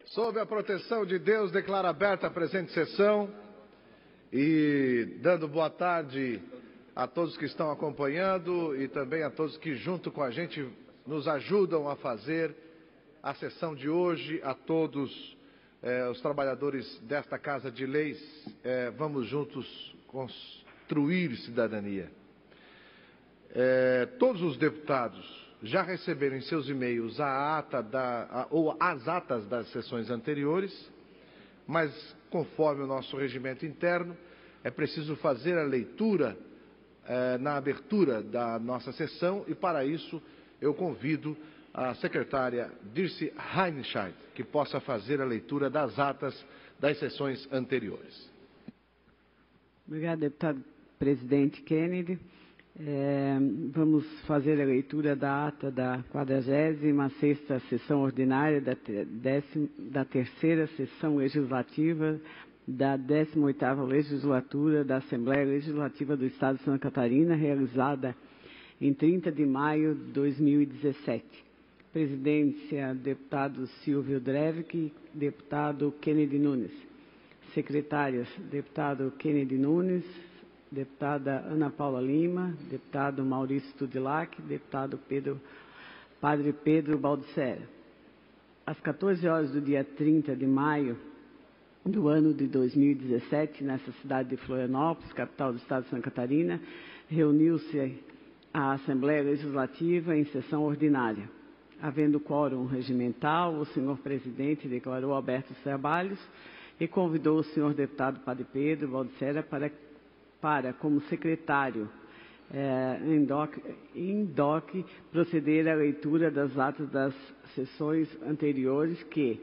Sob a proteção de Deus, declaro aberta a presente sessão e dando boa tarde a todos que estão acompanhando e também a todos que junto com a gente nos ajudam a fazer a sessão de hoje, a todos os trabalhadores desta Casa de Leis. Vamos juntos construir cidadania. Todos os deputados já receberam em seus e-mails as atas das sessões anteriores, mas, conforme o nosso regimento interno, é preciso fazer a leitura na abertura da nossa sessão e, para isso, eu convido a secretária Dirce Reinscheid, que possa fazer a leitura das atas das sessões anteriores. Obrigada, deputado presidente Kennedy. Vamos fazer a leitura da ata da 46ª sessão ordinária da terceira sessão legislativa da 18ª legislatura da Assembleia Legislativa do Estado de Santa Catarina, realizada em 30 de maio de 2017. Presidência, deputado Silvio Drevik, deputado Kennedy Nunes. Secretárias, deputado Kennedy Nunes, deputada Ana Paula Lima, deputado Maurício Tudilac, deputado Padre Pedro Baldissera. Às 14 horas do dia 30 de maio do ano de 2017, nessa cidade de Florianópolis, capital do estado de Santa Catarina, reuniu-se a Assembleia Legislativa em sessão ordinária. Havendo quórum regimental, o senhor presidente declarou abertos os trabalhos e convidou o senhor deputado Padre Pedro Baldissera para, como secretário em DOC, proceder à leitura das atas das sessões anteriores que,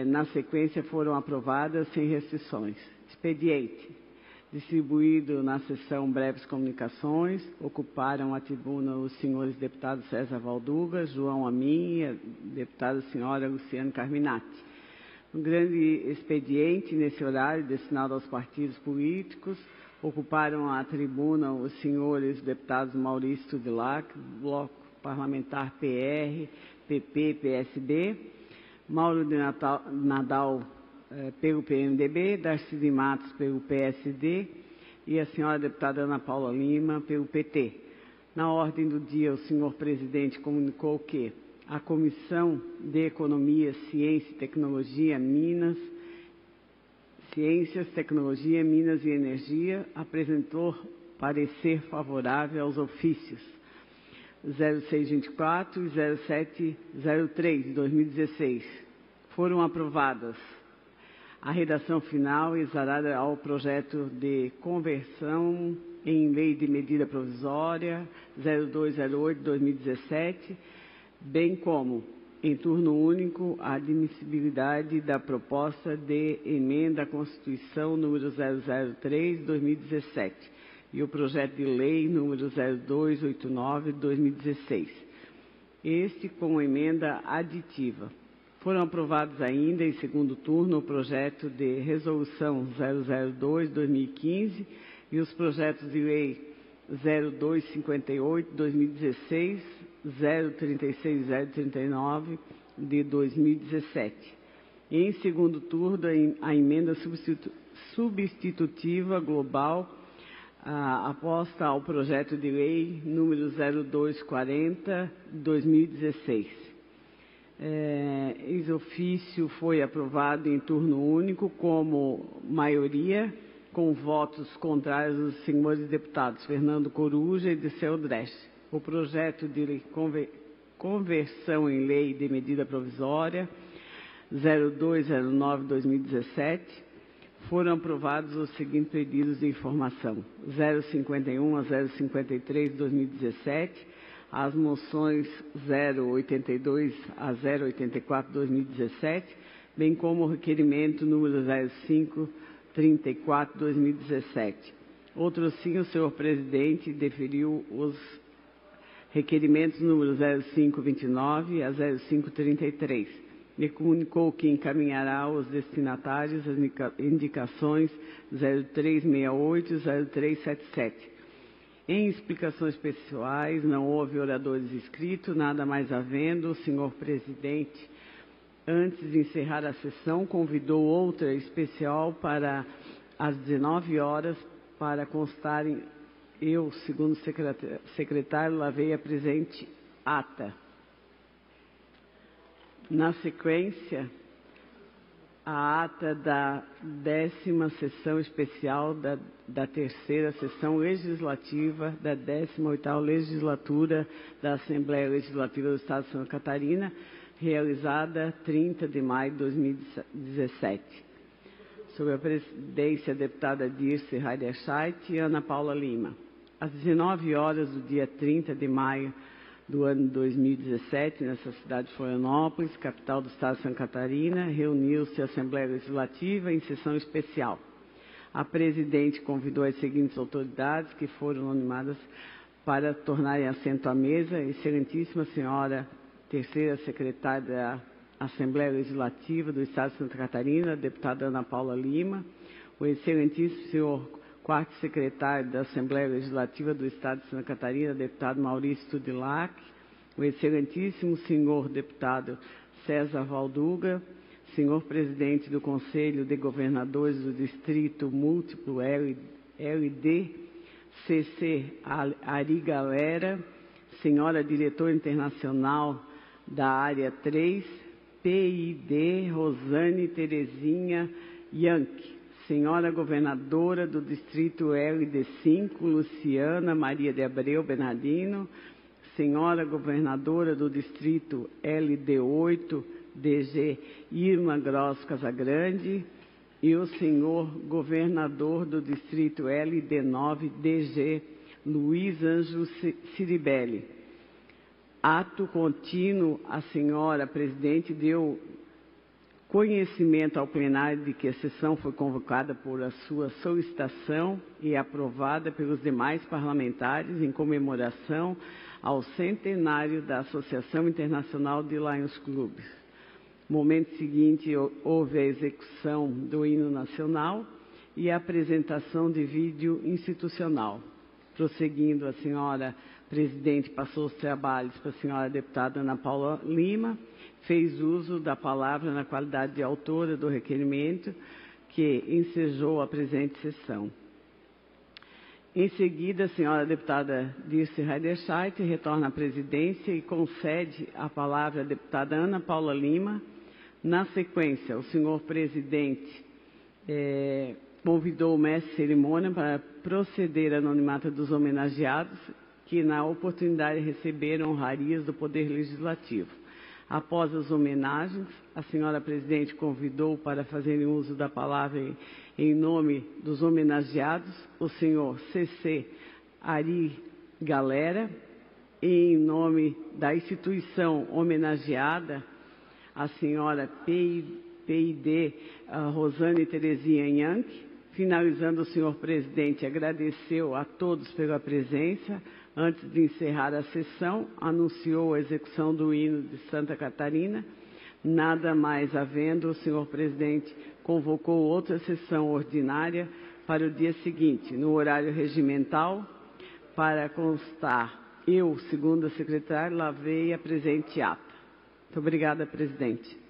na sequência, foram aprovadas sem restrições. Expediente. Distribuído na sessão breves comunicações, ocuparam a tribuna os senhores deputados César Valduga, João Amin e a deputada senhora Luciane Carminati. Um grande expediente, nesse horário, destinado aos partidos políticos, ocuparam a tribuna os senhores deputados Maurício Tudilac, Bloco Parlamentar PR, PP, PSB, Mauro de Nadal pelo PMDB, Darcy de Matos pelo PSD e a senhora deputada Ana Paula Lima pelo PT. Na ordem do dia, o senhor presidente comunicou que a Comissão de Economia, Ciências, Tecnologia, Minas e Energia apresentou parecer favorável aos ofícios 0624 e 0703 de 2016. Foram aprovadas a redação final exarada ao projeto de conversão em lei de medida provisória 0208 de 2017, bem como, em turno único, a admissibilidade da proposta de emenda à Constituição número 003 de 2017 e o projeto de lei número 0289 de 2016. Este com emenda aditiva. Foram aprovados ainda, em segundo turno, o projeto de resolução 002 de 2015 e os projetos de lei 0258 de 2016, 036 e 039 de 2017. Em segundo turno, a emenda substitutiva global aposta ao projeto de lei número 0240 de 2016. Ex-ofício foi aprovado em turno único como maioria, com votos contrários dos senhores deputados Fernando Coruja e Disseu Dresch. O projeto de conversão em lei de medida provisória 0209 de 2017 foram aprovados os seguintes pedidos de informação: 051 a 053 de 2017, as moções 082 a 084 de 2017, bem como o requerimento número 0534 de 2017. Outro sim, o senhor presidente deferiu os requerimentos número 0529 a 0533 e comunicou que encaminhará aos destinatários as indicações 0368 e 0377. Em explicações pessoais, não houve oradores inscritos, nada mais havendo. O senhor presidente antes de encerrar a sessão, convidou outra especial para às 19 horas, para constarem, eu, segundo secretário, lavei a presente ata. Na sequência, a ata da 10ª sessão especial da terceira sessão legislativa da 18ª legislatura da Assembleia Legislativa do Estado de Santa Catarina, realizada 30 de maio de 2017. Sob a presidência da deputada Dirce Heiderscheit e Ana Paula Lima. Às 19 horas do dia 30 de maio do ano 2017, nessa cidade de Florianópolis, capital do Estado de Santa Catarina, reuniu-se a Assembleia Legislativa em sessão especial. A presidente convidou as seguintes autoridades, que foram nomeadas para tornarem assento à mesa: Excelentíssima Senhora Terceira Secretária da Assembleia Legislativa do Estado de Santa Catarina, deputada Ana Paula Lima, o Excelentíssimo Senhor Quarto Secretário da Assembleia Legislativa do Estado de Santa Catarina, deputado Maurício Tudilac, o Excelentíssimo Senhor Deputado César Valduga, Senhor Presidente do Conselho de Governadores do Distrito Múltiplo LD, CC Ari Galera, Senhora Diretora Internacional da Área 3, PID Rosane Terezinha Yankee, Senhora Governadora do Distrito LD5, Luciana Maria de Abreu Bernardino, Senhora Governadora do Distrito LD8, DG Irma Gross Casagrande, e o Senhor Governador do Distrito LD9, DG Luiz Ângelo Ciribelli. Ato contínuo, a Senhora Presidente deu conhecimento ao plenário de que a sessão foi convocada por a sua solicitação e aprovada pelos demais parlamentares em comemoração ao centenário da Associação Internacional de Lions Clubs. No momento seguinte, houve a execução do hino nacional e a apresentação de vídeo institucional. Prosseguindo, a senhora presidente passou os trabalhos para a senhora deputada Ana Paula Lima, fez uso da palavra na qualidade de autora do requerimento, que ensejou a presente sessão. Em seguida, a senhora deputada Dirce Heiderscheit retorna à presidência e concede a palavra à deputada Ana Paula Lima. Na sequência, o senhor presidente convidou o mestre de cerimônia para proceder à anonimato dos homenageados, que na oportunidade receberam honrarias do Poder Legislativo. Após as homenagens, a senhora presidente convidou para fazerem uso da palavra em nome dos homenageados o senhor CC Ari Galera, e em nome da instituição homenageada, a senhora PID Rosane Terezinha Yankee. Finalizando, o senhor presidente agradeceu a todos pela presença. Antes de encerrar a sessão, anunciou a execução do hino de Santa Catarina. Nada mais havendo, o senhor presidente convocou outra sessão ordinária para o dia seguinte, no horário regimental, para constar, eu, segunda secretária, lavei a presente ata. Muito obrigada, presidente.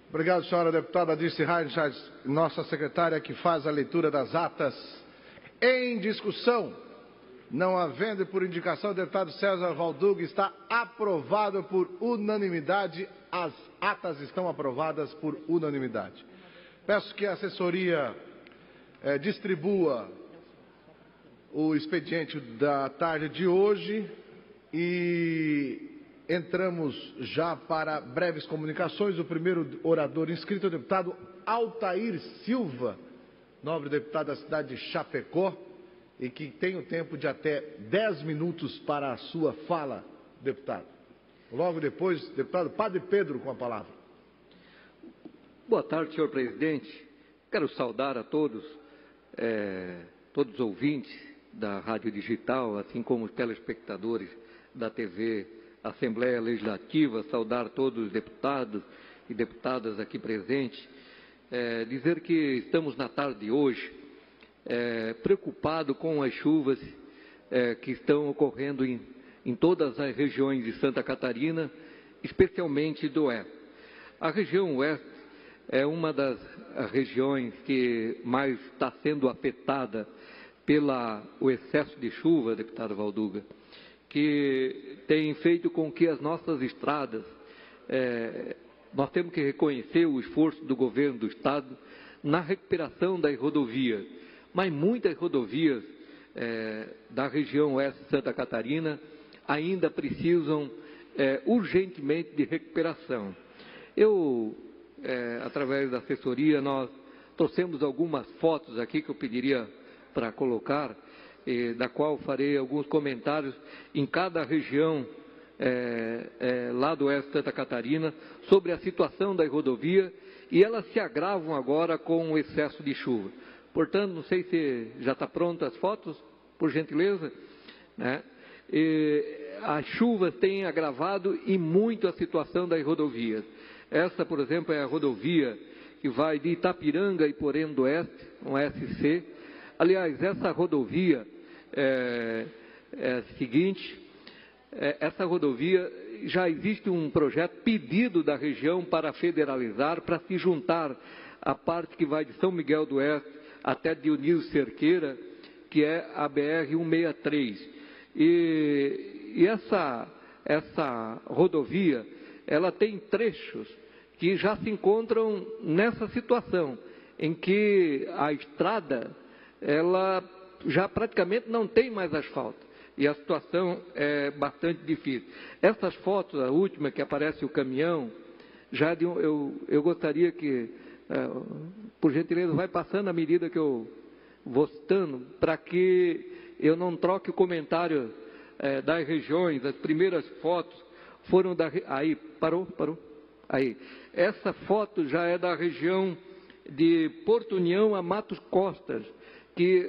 Obrigado, senhora deputada Dirce Heiderscheit, nossa secretária, que faz a leitura das atas em discussão. Não havendo por indicação, o deputado César Valduga, está aprovado por unanimidade. As atas estão aprovadas por unanimidade. Peço que a assessoria distribua o expediente da tarde de hoje e entramos já para breves comunicações. O primeiro orador inscrito é o deputado Altair Silva, nobre deputado da cidade de Chapecó, e que tem o tempo de até 10 minutos para a sua fala, deputado. Logo depois, deputado Padre Pedro com a palavra. Boa tarde, senhor presidente. Quero saudar a todos, todos os ouvintes da Rádio Digital, assim como os telespectadores da TV Assembleia Legislativa, saudar todos os deputados e deputadas aqui presentes, dizer que estamos na tarde de hoje preocupado com as chuvas que estão ocorrendo em todas as regiões de Santa Catarina, especialmente do oeste. A região oeste é uma das regiões que mais está sendo afetada pelo excesso de chuva, deputado Valduga, que tem feito com que as nossas estradas, nós temos que reconhecer o esforço do governo do Estado na recuperação das rodovias, mas muitas rodovias da região oeste de Santa Catarina ainda precisam urgentemente de recuperação. Através da assessoria, nós trouxemos algumas fotos aqui que eu pediria para colocar, da qual farei alguns comentários em cada região lá do oeste de Santa Catarina sobre a situação da rodovia, e elas se agravam agora com o excesso de chuva. Portanto, não sei se já está pronta as fotos, por gentileza, né? As chuvas têm agravado e muito a situação das rodovias. Essa, por exemplo, é a rodovia que vai de Itapiranga e Porém do Oeste, um SC. Aliás, essa rodovia é a seguinte, essa rodovia já existe um projeto pedido da região para federalizar, para se juntar à parte que vai de São Miguel do Oeste até Dionísio Cerqueira, que é a BR-163. E essa rodovia, ela tem trechos que já se encontram nessa situação, em que a estrada, ela já praticamente não tem mais asfalto, e a situação é bastante difícil. Essas fotos, a última que aparece o caminhão, eu gostaria que, por gentileza, vai passando à medida que eu vou citando, para que eu não troque o comentário das regiões. As primeiras fotos foram aí, parou? Aí. Essa foto já é da região de Porto União a Matos Costas, que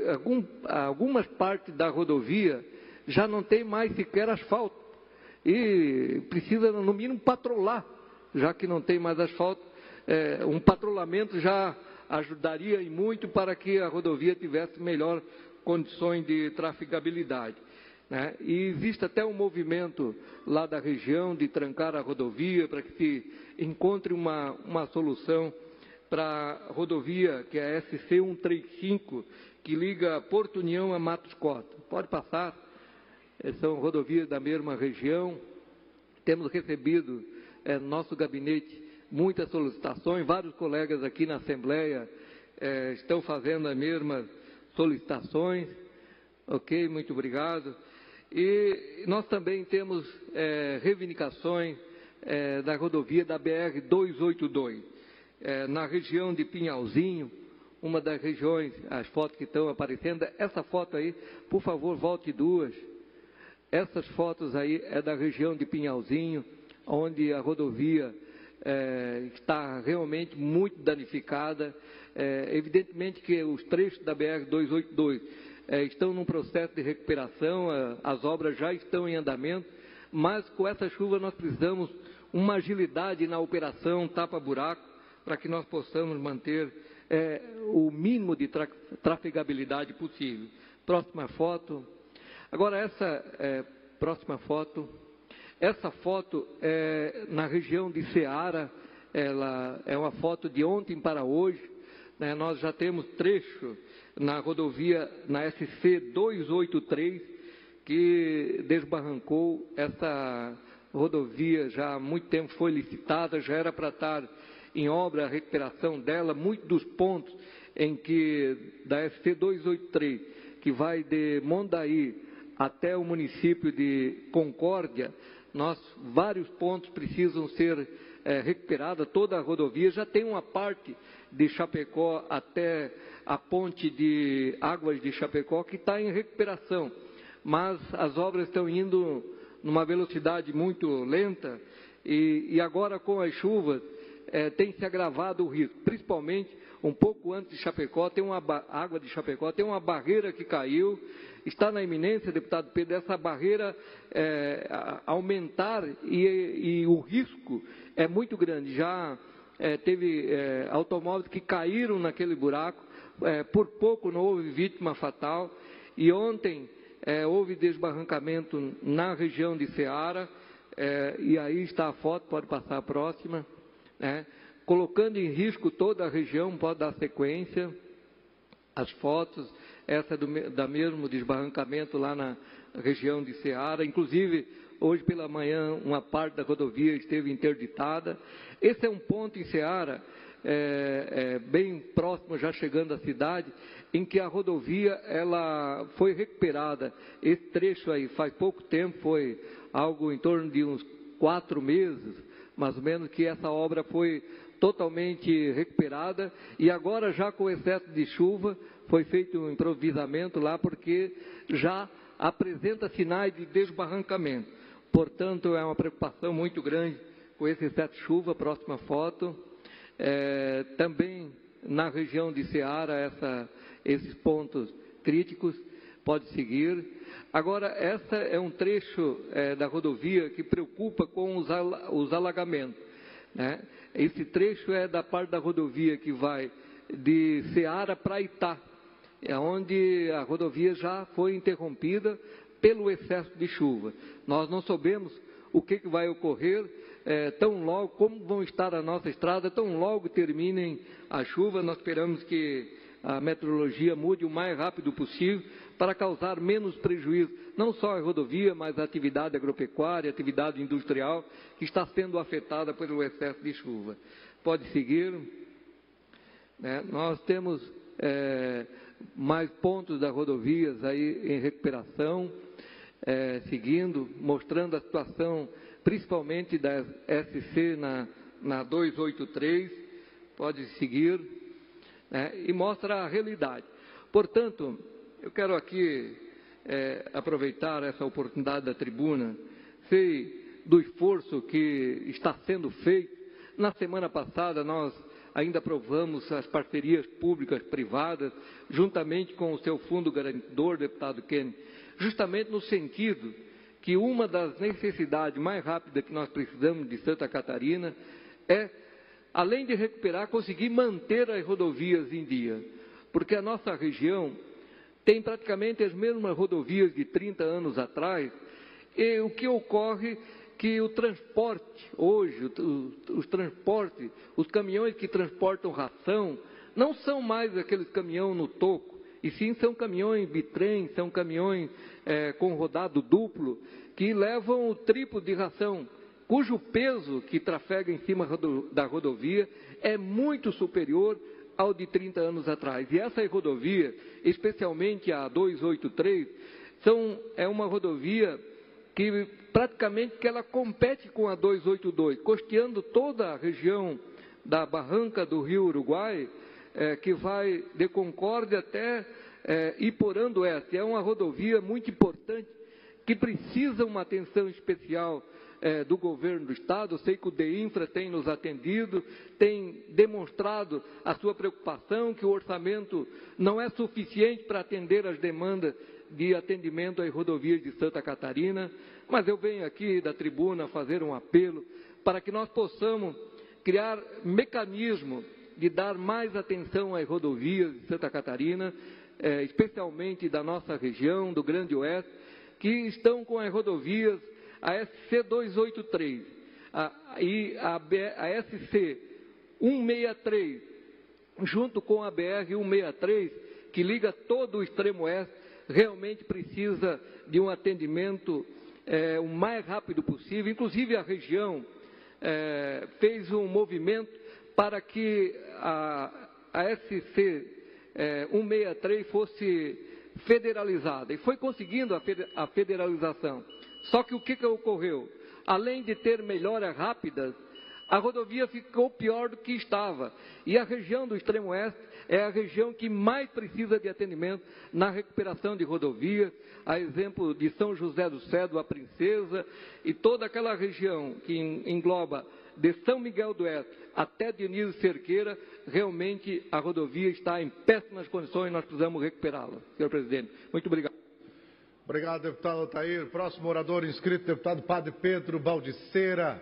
algumas partes da rodovia já não tem mais sequer asfalto. E precisa, no mínimo, patrolar, já que não tem mais asfalto. Um patrulhamento já ajudaria e muito para que a rodovia tivesse melhor condições de trafegabilidade, né? E existe até um movimento lá da região de trancar a rodovia para que se encontre uma solução para a rodovia, que é a SC 135, que liga Porto União a Matos Costa. Pode passar, são rodovias da mesma região. Temos recebido no nosso gabinete muitas solicitações, vários colegas aqui na Assembleia estão fazendo as mesmas solicitações. Ok, muito obrigado. E nós também temos reivindicações da rodovia da BR-282, na região de Pinhalzinho, uma das regiões, as fotos que estão aparecendo. Essa foto aí, por favor, volte duas. Essas fotos aí é da região de Pinhalzinho, onde a rodovia está realmente muito danificada. Evidentemente que os trechos da BR-282 estão num processo de recuperação, as obras já estão em andamento, mas com essa chuva nós precisamos uma agilidade na operação tapa-buraco, para que nós possamos manter o mínimo de trafegabilidade possível. Próxima foto. Agora, próxima foto. Essa foto é na região de Ceará, ela é uma foto de ontem para hoje, né? Nós já temos trecho na rodovia, na SC 283, que desbarrancou. Essa rodovia já há muito tempo foi licitada, já era para estar em obra a recuperação dela. Muitos dos pontos da SC 283, que vai de Mondaí até o município de Concórdia, vários pontos precisam ser recuperados. Toda a rodovia já tem uma parte de Chapecó até a ponte de Águas de Chapecó que está em recuperação, mas as obras estão indo numa velocidade muito lenta, e agora com as chuvas tem se agravado o risco, principalmente um pouco antes de Chapecó, Água de Chapecó, tem uma barreira que caiu. Está na iminência, deputado Pedro, essa barreira aumentar, e o risco é muito grande. Já teve automóveis que caíram naquele buraco, por pouco não houve vítima fatal, e ontem houve desbarrancamento na região de Ceará, e aí está a foto, pode passar a próxima. né, colocando em risco toda a região. Pode dar sequência, as fotos, essa da mesmo desbarrancamento lá na região de Ceará, inclusive hoje pela manhã uma parte da rodovia esteve interditada. Esse é um ponto em Ceará, bem próximo, já chegando à cidade, em que a rodovia ela foi recuperada. Esse trecho aí faz pouco tempo, foi algo em torno de uns 4 meses, mais ou menos, que essa obra foi totalmente recuperada, e agora já com excesso de chuva foi feito um improvisamento lá, porque já apresenta sinais de desbarrancamento. Portanto, é uma preocupação muito grande com esse excesso de chuva. Próxima foto. Também na região de Ceará, esses pontos críticos, pode seguir. Agora, essa é um trecho da rodovia que preocupa com os alagamentos, né? Esse trecho é da parte da rodovia que vai de Ceará para Itá, onde a rodovia já foi interrompida pelo excesso de chuva. Nós não sabemos o que vai ocorrer tão logo, como vão estar a nossa estrada, tão logo terminem a chuva. Nós esperamos que a meteorologia mude o mais rápido possível para causar menos prejuízo, não só à rodovia, mas à atividade agropecuária, atividade industrial, que está sendo afetada pelo excesso de chuva. Pode seguir. Nós temos mais pontos das rodovias aí em recuperação, seguindo, mostrando a situação, principalmente da SC na 283, pode seguir, e mostra a realidade. Portanto, eu quero aqui aproveitar essa oportunidade da tribuna, sei do esforço que está sendo feito. Na semana passada, nós ainda aprovamos as parcerias públicas-privadas, juntamente com o seu fundo garantidor, deputado Kennedy, justamente no sentido que uma das necessidades mais rápidas que nós precisamos de Santa Catarina é, além de recuperar, conseguir manter as rodovias em dia, porque a nossa região tem praticamente as mesmas rodovias de 30 anos atrás, e o que ocorre que o transporte, hoje, os caminhões que transportam ração, não são mais aqueles caminhões no toco, e sim são caminhões bitrem, são caminhões com rodado duplo, que levam o triplo de ração, cujo peso que trafega em cima da rodovia é muito superior ao de 30 anos atrás. E essa rodovia, especialmente a 283, é uma rodovia que praticamente que ela compete com a 282, costeando toda a região da barranca do Rio Uruguai, que vai de Concórdia até Iporã do Oeste. É uma rodovia muito importante, que precisa uma atenção especial do governo do Estado. Eu sei que o DEINFRA tem nos atendido, tem demonstrado a sua preocupação, que o orçamento não é suficiente para atender as demandas de atendimento às rodovias de Santa Catarina, mas eu venho aqui da tribuna fazer um apelo para que nós possamos criar mecanismo de dar mais atenção às rodovias de Santa Catarina, especialmente da nossa região, do Grande Oeste, que estão com as rodovias, a SC 283 e a SC 163, junto com a BR 163, que liga todo o extremo oeste, realmente precisa de um atendimento o mais rápido possível. Inclusive a região fez um movimento para que a SC 163 fosse federalizada, e foi conseguindo a federalização. Só que o que ocorreu? Além de ter melhoras rápidas, a rodovia ficou pior do que estava. E a região do extremo oeste é a região que mais precisa de atendimento na recuperação de rodovias, a exemplo de São José do Cedro, a Princesa, e toda aquela região que engloba de São Miguel do Oeste até Dionísio Cerqueira. Realmente a rodovia está em péssimas condições e nós precisamos recuperá-la. Senhor presidente, muito obrigado. Obrigado, deputado Otair. Próximo orador inscrito, deputado Padre Pedro Baldiceira.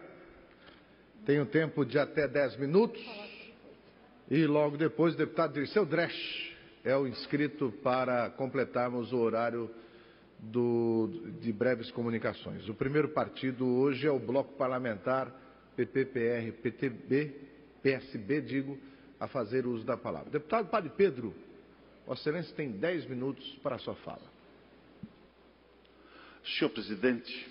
Tem um tempo de até 10 minutos. E logo depois, o deputado Dirceu Dresch é o inscrito para completarmos o horário de breves comunicações. O primeiro partido hoje é o Bloco Parlamentar PP, PR, PTB, PSB, digo, a fazer uso da palavra. Deputado Padre Pedro, Vossa Excelência tem 10 minutos para a sua fala. Senhor Presidente,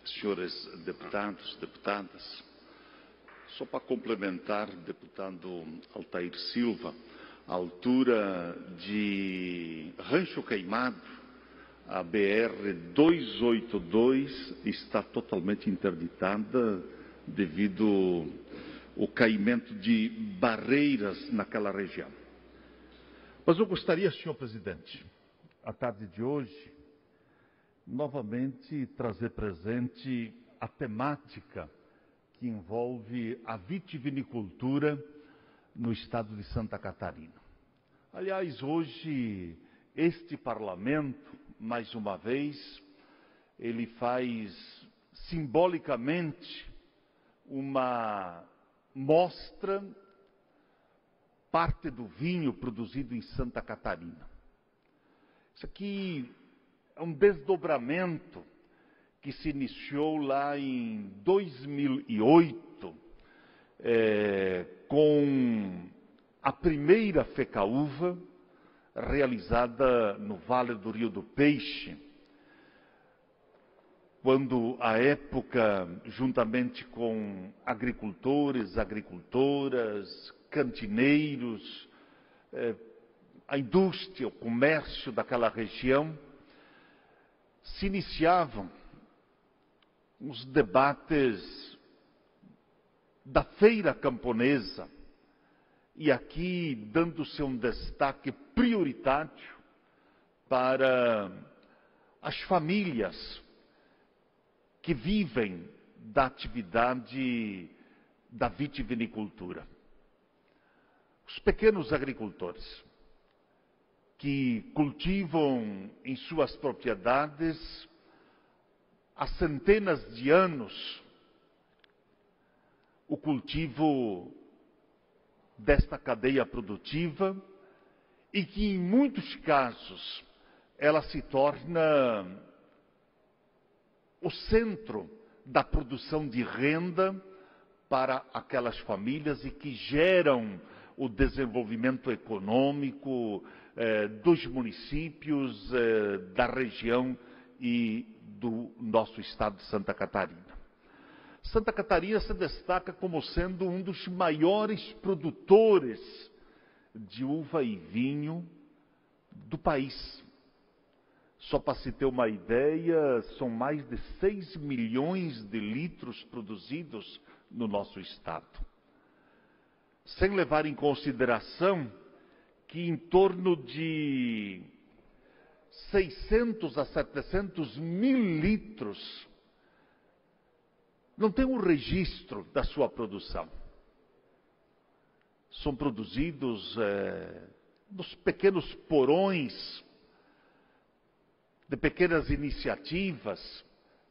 senhores deputados, deputadas, só para complementar, deputado Altair Silva, a altura de Rancho Queimado, a BR-282 está totalmente interditada devido ao caimento de barreiras naquela região. Mas eu gostaria, senhor presidente, à tarde de hoje, novamente trazer presente a temática que envolve a vitivinicultura no estado de Santa Catarina. Aliás, hoje, este parlamento, mais uma vez, ele faz simbolicamente uma mostra, parte do vinho produzido em Santa Catarina. Isso aqui é um desdobramento que se iniciou lá em 2008, com a primeira fecaúva realizada no Vale do Rio do Peixe, quando à época, juntamente com agricultores, agricultoras, cantineiros, a indústria, o comércio daquela região, se iniciavam os debates da feira camponesa, e aqui dando-se um destaque prioritário para as famílias que vivem da atividade da vitivinicultura. Os pequenos agricultores que cultivam em suas propriedades há centenas de anos o cultivo desta cadeia produtiva e que em muitos casos ela se torna o centro da produção de renda para aquelas famílias e que geram o desenvolvimento econômico dos municípios, da região e do nosso estado de Santa Catarina. Santa Catarina se destaca como sendo um dos maiores produtores de uva e vinho do país. Só para se ter uma ideia, são mais de 6 milhões de litros produzidos no nosso estado. Sem levar em consideração que em torno de 600 a 700 mil litros não tem um registro da sua produção. São produzidos nos pequenos porões, de pequenas iniciativas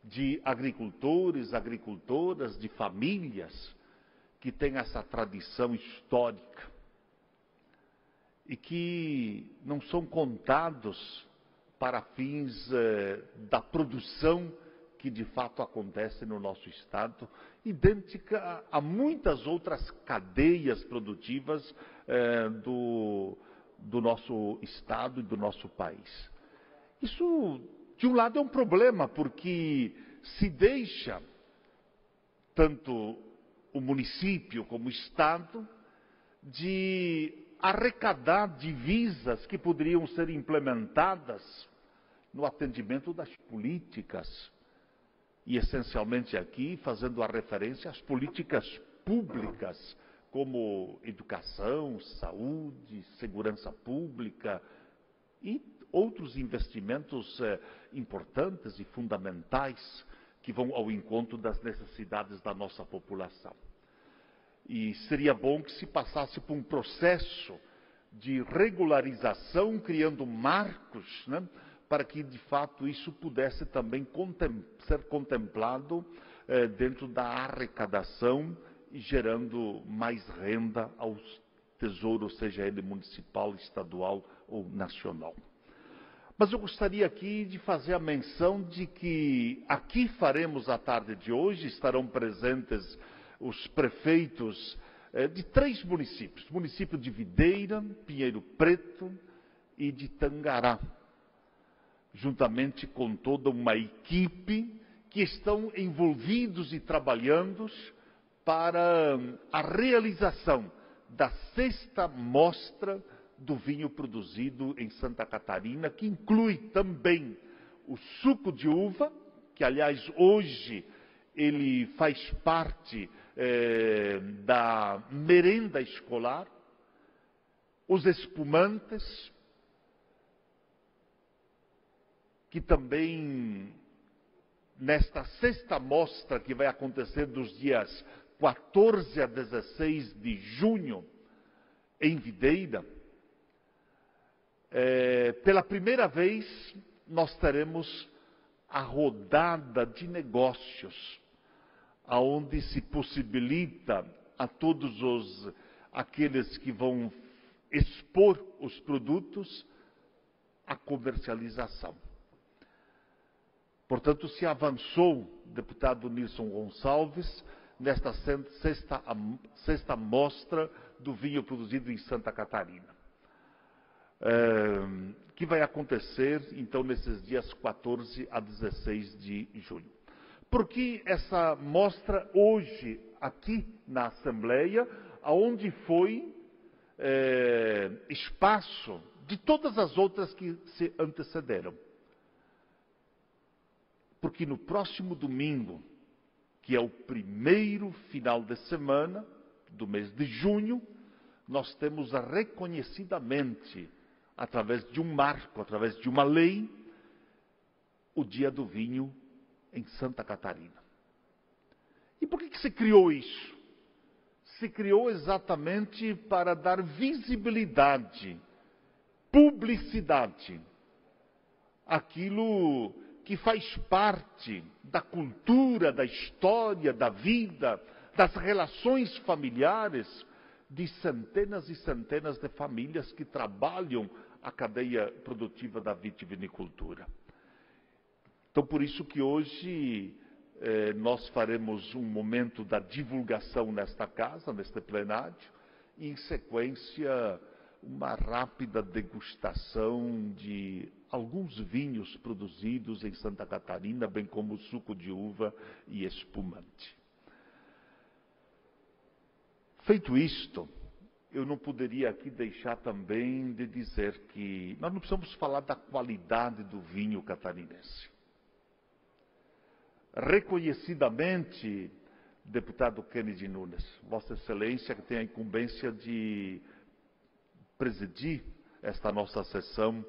de agricultores, agricultoras, de famílias que têm essa tradição histórica e que não são contados para fins da produção que de fato acontece no nosso estado, idêntica a muitas outras cadeias produtivas do nosso estado e do nosso país. Isso, de um lado, é um problema, porque se deixa tanto o município como o estado de arrecadar divisas que poderiam ser implementadas no atendimento das políticas, e essencialmente aqui fazendo a referência às políticas públicas, como educação, saúde, segurança pública e outros investimentos importantes e fundamentais que vão ao encontro das necessidades da nossa população. E seria bom que se passasse por um processo de regularização, criando marcos, né, para que de fato isso pudesse também ser contemplado dentro da arrecadação e gerando mais renda aos tesouros, seja ele municipal, estadual ou nacional. Mas eu gostaria aqui de fazer a menção de que aqui faremos a tarde de hoje, estarão presentes os prefeitos de 3 municípios, município de Videira, Pinheiro Preto e de Tangará, juntamente com toda uma equipe que estão envolvidos e trabalhando para a realização da 6ª mostra do vinho produzido em Santa Catarina, que inclui também o suco de uva, que aliás hoje ele faz parte da merenda escolar, os espumantes, que também nesta 6ª mostra que vai acontecer dos dias 14 a 16 de junho em Videira, pela primeira vez nós teremos a rodada de negócios, aonde se possibilita a todos aqueles que vão expor os produtos a comercialização. Portanto, se avançou, deputado Nilson Gonçalves, nesta 6ª mostra do vinho produzido em Santa Catarina, que vai acontecer, então, nesses dias 14 a 16 de junho. Por que essa mostra hoje, aqui na Assembleia, aonde foi espaço de todas as outras que se antecederam? Porque no próximo domingo, que é o primeiro final de semana do mês de junho, nós temos reconhecidamente, através de um marco, através de uma lei, o Dia do Vinho em Santa Catarina. E por que se criou isso? Se criou exatamente para dar visibilidade, publicidade, àquilo que faz parte da cultura, da história, da vida, das relações familiares de centenas e centenas de famílias que trabalham a cadeia produtiva da vitivinicultura. Então, por isso que hoje nós faremos um momento da divulgação nesta casa, neste plenário, e em sequência uma rápida degustação de alguns vinhos produzidos em Santa Catarina, bem como suco de uva e espumante. Feito isto, eu não poderia aqui deixar também de dizer que nós não precisamos falar da qualidade do vinho catarinense. Reconhecidamente, deputado Kennedy Nunes, Vossa Excelência, que tem a incumbência de presidir esta nossa sessão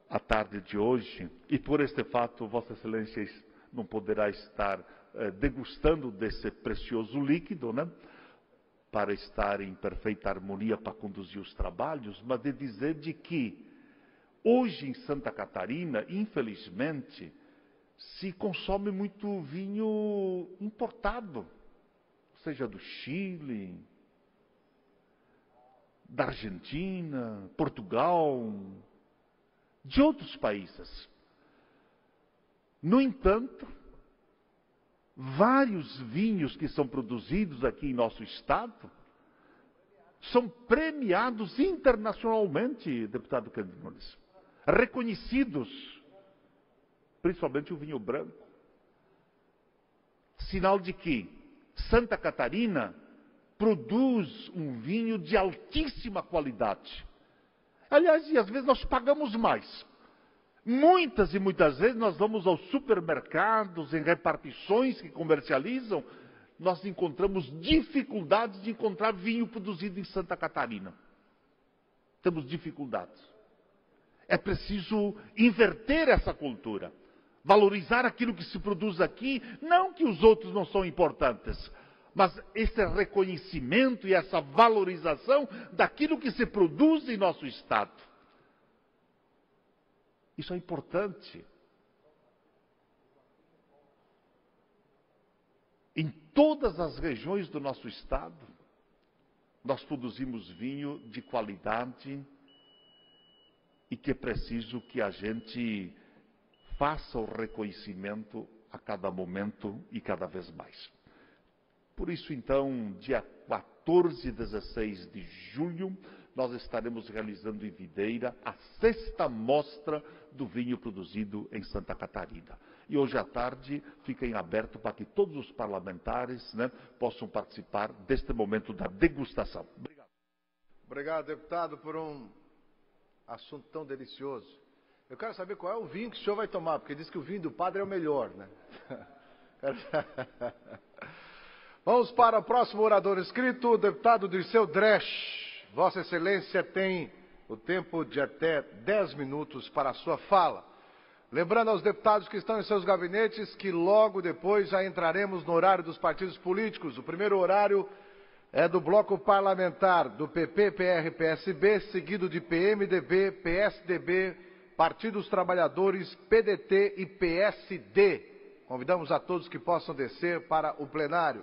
à tarde de hoje, e por este fato, Vossa Excelência não poderá estar degustando desse precioso líquido, né? Para estar em perfeita harmonia para conduzir os trabalhos, mas de dizer de que hoje em Santa Catarina, infelizmente, se consome muito vinho importado, seja do Chile, da Argentina, Portugal, de outros países. No entanto, vários vinhos que são produzidos aqui em nosso estado são premiados internacionalmente, deputado Cândido Nunes, reconhecidos, principalmente o vinho branco. Sinal de que Santa Catarina produz um vinho de altíssima qualidade. Aliás, e às vezes nós pagamos mais. Muitas e muitas vezes nós vamos aos supermercados, em repartições que comercializam, nós encontramos dificuldades de encontrar vinho produzido em Santa Catarina. Temos dificuldades. É preciso inverter essa cultura. Valorizar aquilo que se produz aqui, não que os outros não são importantes, mas esse reconhecimento e essa valorização daquilo que se produz em nosso estado. Isso é importante. Em todas as regiões do nosso estado, nós produzimos vinho de qualidade e que é preciso que a gente faça o reconhecimento a cada momento e cada vez mais. Por isso, então, dia 14 e 16 de julho, nós estaremos realizando em Videira a 6ª mostra do vinho produzido em Santa Catarina. E hoje à tarde fica em aberto para que todos os parlamentares, né, possam participar deste momento da degustação. Obrigado. Obrigado, deputado, por um assunto tão delicioso. Eu quero saber qual é o vinho que o senhor vai tomar, porque diz que o vinho do padre é o melhor, né? Vamos para o próximo orador inscrito, o deputado Dirceu Dresch. Vossa Excelência tem o tempo de até 10 minutos para a sua fala. Lembrando aos deputados que estão em seus gabinetes que logo depois já entraremos no horário dos partidos políticos. O primeiro horário é do bloco parlamentar do PP, PR, PSB, seguido de PMDB, PSDB, Partidos Trabalhadores, PDT e PSD. Convidamos a todos que possam descer para o plenário.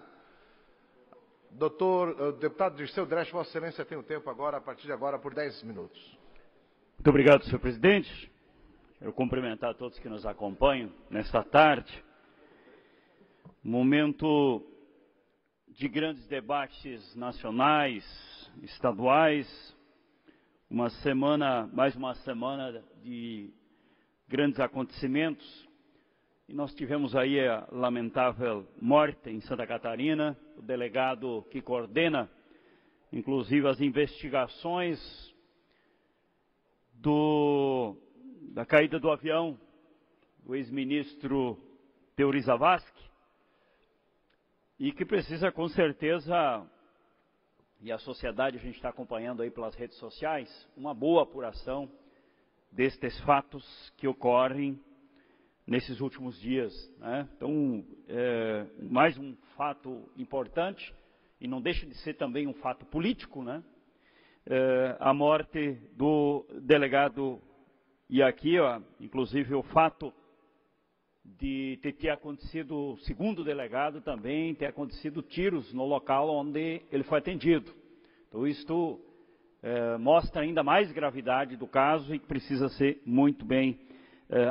Deputado Dirceu Dresch, Vossa Excelência tem o tempo agora, a partir de agora, por 10 minutos. Muito obrigado, senhor presidente. Quero cumprimentar a todos que nos acompanham nesta tarde. Momento de grandes debates nacionais, estaduais, mais uma semana de grandes acontecimentos. E nós tivemos aí a lamentável morte em Santa Catarina, o delegado que coordena, inclusive, as investigações da caída do avião do ex-ministro Teori Zavascki, e que precisa, com certeza, e a sociedade, a gente está acompanhando aí pelas redes sociais, uma boa apuração destes fatos que ocorrem nesses últimos dias, né? Então, mais um fato importante, e não deixa de ser também um fato político, né? A morte do delegado, e aqui, ó, inclusive o fato de ter acontecido, segundo o delegado também, ter acontecido tiros no local onde ele foi atendido. Então, isto mostra ainda mais gravidade do caso e que precisa ser muito bem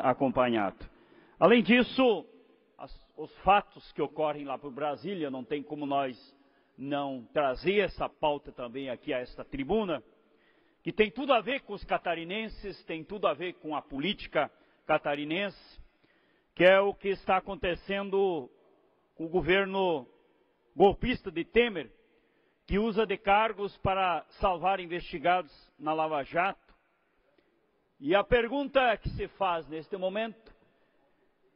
acompanhado. Além disso, os fatos que ocorrem lá por Brasília, não tem como nós não trazer essa pauta também aqui a esta tribuna, que tem tudo a ver com os catarinenses, tem tudo a ver com a política catarinense, que é o que está acontecendo com o governo golpista de Temer, que usa de cargos para salvar investigados na Lava Jato. E a pergunta que se faz neste momento: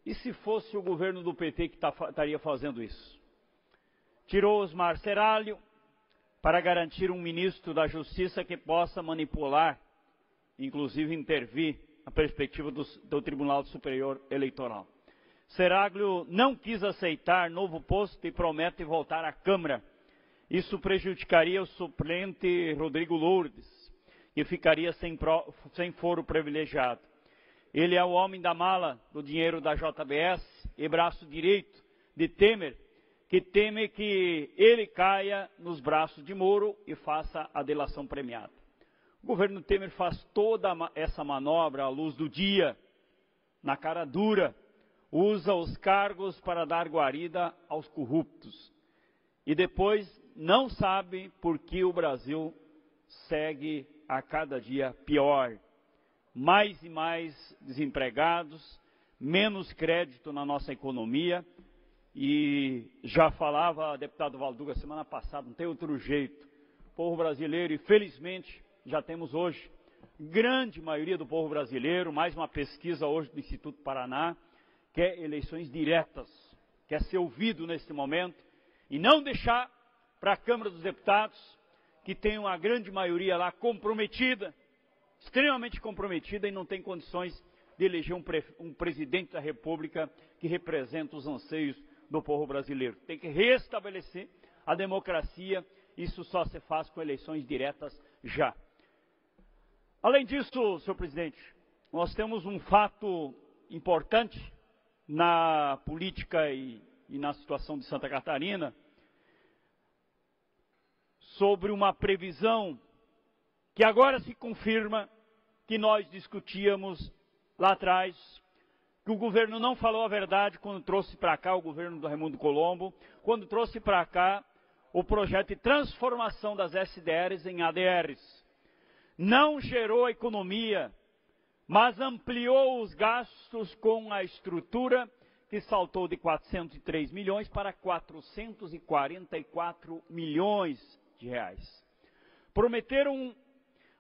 e se fosse o governo do PT que estaria fazendo isso? Tirou Osmar Serralho para garantir um ministro da Justiça que possa manipular, inclusive intervir na perspectiva do Tribunal Superior Eleitoral. Serralho não quis aceitar novo posto e promete voltar à Câmara. Isso prejudicaria o suplente Rodrigo Lourdes, que ficaria sem foro privilegiado. Ele é o homem da mala do dinheiro da JBS e braço direito de Temer, que teme que ele caia nos braços de Moro e faça a delação premiada. O governo Temer faz toda essa manobra à luz do dia, na cara dura, usa os cargos para dar guarida aos corruptos. E depois não sabe por que o Brasil segue a cada dia pior. Mais e mais desempregados, menos crédito na nossa economia, e já falava, deputado Valduga, semana passada, não tem outro jeito. O povo brasileiro, e felizmente já temos hoje, grande maioria do povo brasileiro, mais uma pesquisa hoje do Instituto Paraná, quer eleições diretas, quer ser ouvido neste momento, e não deixar para a Câmara dos Deputados, que tem uma grande maioria lá comprometida, extremamente comprometida, e não tem condições de eleger um presidente da República que representa os anseios do povo brasileiro. Tem que restabelecer a democracia, isso só se faz com eleições diretas já. Além disso, senhor presidente, nós temos um fato importante na política e na situação de Santa Catarina, sobre uma previsão que agora se confirma, que nós discutíamos lá atrás, que que o governo não falou a verdade quando trouxe para cá, o governo do Raimundo Colombo, quando trouxe para cá o projeto de transformação das SDRs em ADRs. Não gerou economia, mas ampliou os gastos com a estrutura que saltou de 403 milhões para 444 milhões de reais. Prometeram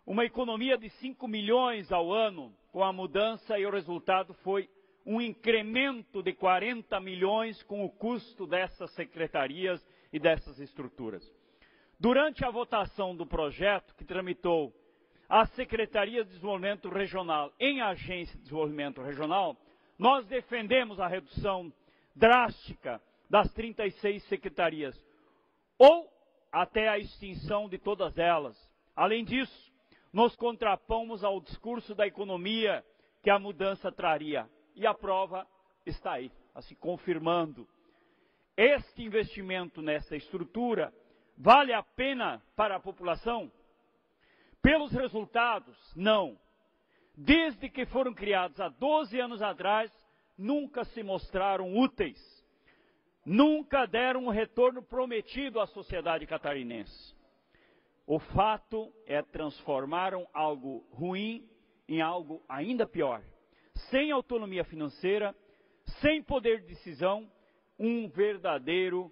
uma economia de 5 milhões ao ano com a mudança e o resultado foi um incremento de 40 milhões com o custo dessas secretarias e dessas estruturas. Durante a votação do projeto que tramitou a Secretaria de Desenvolvimento Regional em Agência de Desenvolvimento Regional, nós defendemos a redução drástica das 36 secretarias, ou até a extinção de todas elas. Além disso, nos contrapomos ao discurso da economia que a mudança traria. E a prova está aí, se confirmando. Este investimento nessa estrutura vale a pena para a população? Pelos resultados, não. Desde que foram criados há 12 anos atrás, nunca se mostraram úteis. Nunca deram o retorno prometido à sociedade catarinense. O fato é transformaram algo ruim em algo ainda pior. Sem autonomia financeira, sem poder de decisão, um verdadeiro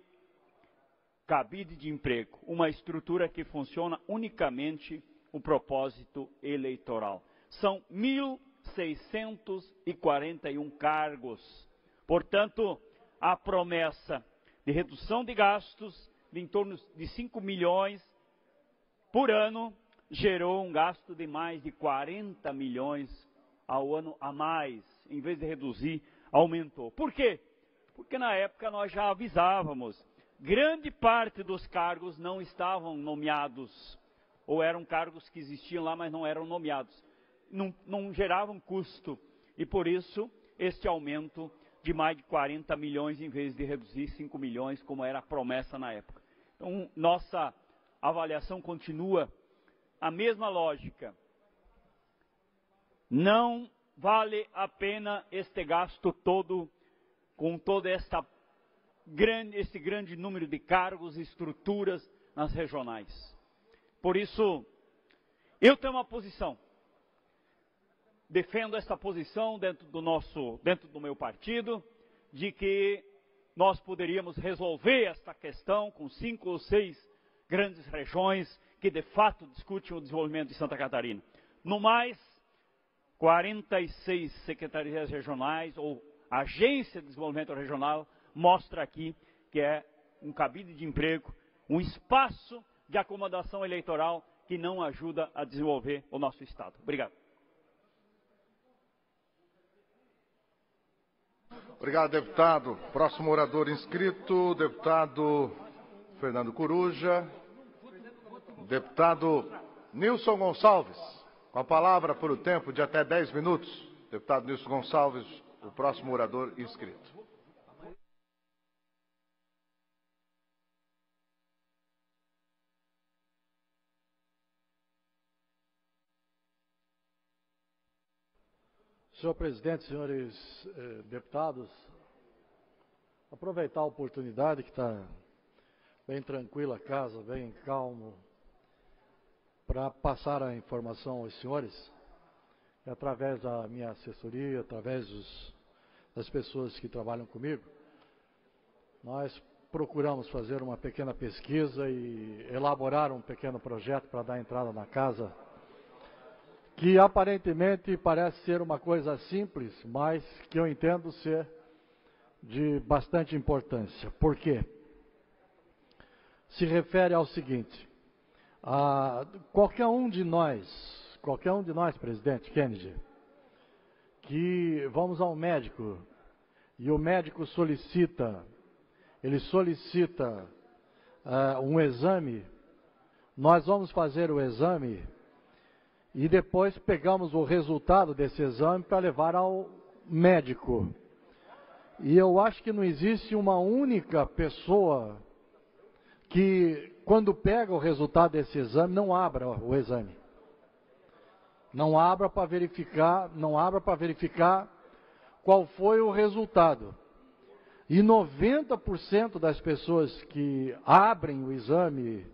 cabide de emprego. Uma estrutura que funciona unicamente o propósito eleitoral. São 1.641 cargos. Portanto, a promessa de redução de gastos de em torno de 5 milhões por ano gerou um gasto de mais de 40 milhões ao ano a mais. Em vez de reduzir, aumentou. Por quê? Porque na época nós já avisávamos. Grande parte dos cargos não estavam nomeados. Ou eram cargos que existiam lá, mas não eram nomeados. Não geravam custo. E por isso, este aumento de mais de 40 milhões, em vez de reduzir 5 milhões, como era a promessa na época. Então, nossa avaliação continua a mesma lógica. Não vale a pena este gasto todo, com todo esse grande número de cargos e estruturas nas regionais. Por isso, eu tenho uma posição. Defendo essa posição dentro do meu partido, de que nós poderíamos resolver esta questão com 5 ou 6 grandes regiões que de fato discutem o desenvolvimento de Santa Catarina. No mais, 46 secretarias regionais ou agência de desenvolvimento regional mostra aqui que é um cabide de emprego, um espaço de acomodação eleitoral que não ajuda a desenvolver o nosso Estado. Obrigado. Obrigado, deputado. Próximo orador inscrito, deputado Fernando Coruja. Deputado Nilson Gonçalves, com a palavra por o tempo de até 10 minutos. Deputado Nilson Gonçalves, o próximo orador inscrito. Senhor presidente, senhores deputados, aproveitar a oportunidade que está bem tranquila a casa, bem calmo, para passar a informação aos senhores, e através da minha assessoria, através das pessoas que trabalham comigo, nós procuramos fazer uma pequena pesquisa e elaborar um pequeno projeto para dar entrada na casa, que aparentemente parece ser uma coisa simples, mas que eu entendo ser de bastante importância. Por quê? Se refere ao seguinte: qualquer um de nós, presidente Kennedy, que vamos ao médico e o médico solicita um exame, nós vamos fazer o exame e depois pegamos o resultado desse exame para levar ao médico. E eu acho que não existe uma única pessoa que, quando pega o resultado desse exame, não abra o exame. Não abra para verificar qual foi o resultado. E 90% das pessoas que abrem o exame,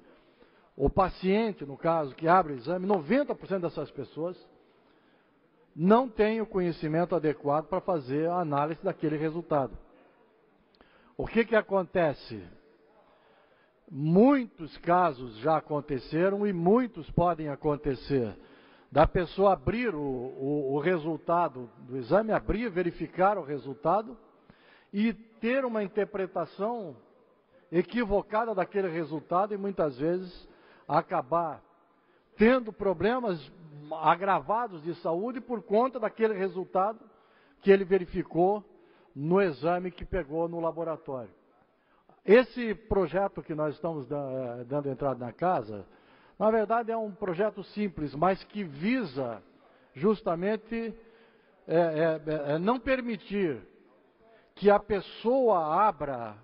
o paciente, no caso, que abre o exame, 90% dessas pessoas não têm o conhecimento adequado para fazer a análise daquele resultado. O que acontece? Muitos casos já aconteceram e muitos podem acontecer. Da pessoa abrir o resultado do exame, abrir, verificar o resultado e ter uma interpretação equivocada daquele resultado e muitas vezes acabar tendo problemas agravados de saúde por conta daquele resultado que ele verificou no exame que pegou no laboratório. Esse projeto que nós estamos dando entrada na casa, na verdade é um projeto simples, mas que visa justamente não permitir que a pessoa abra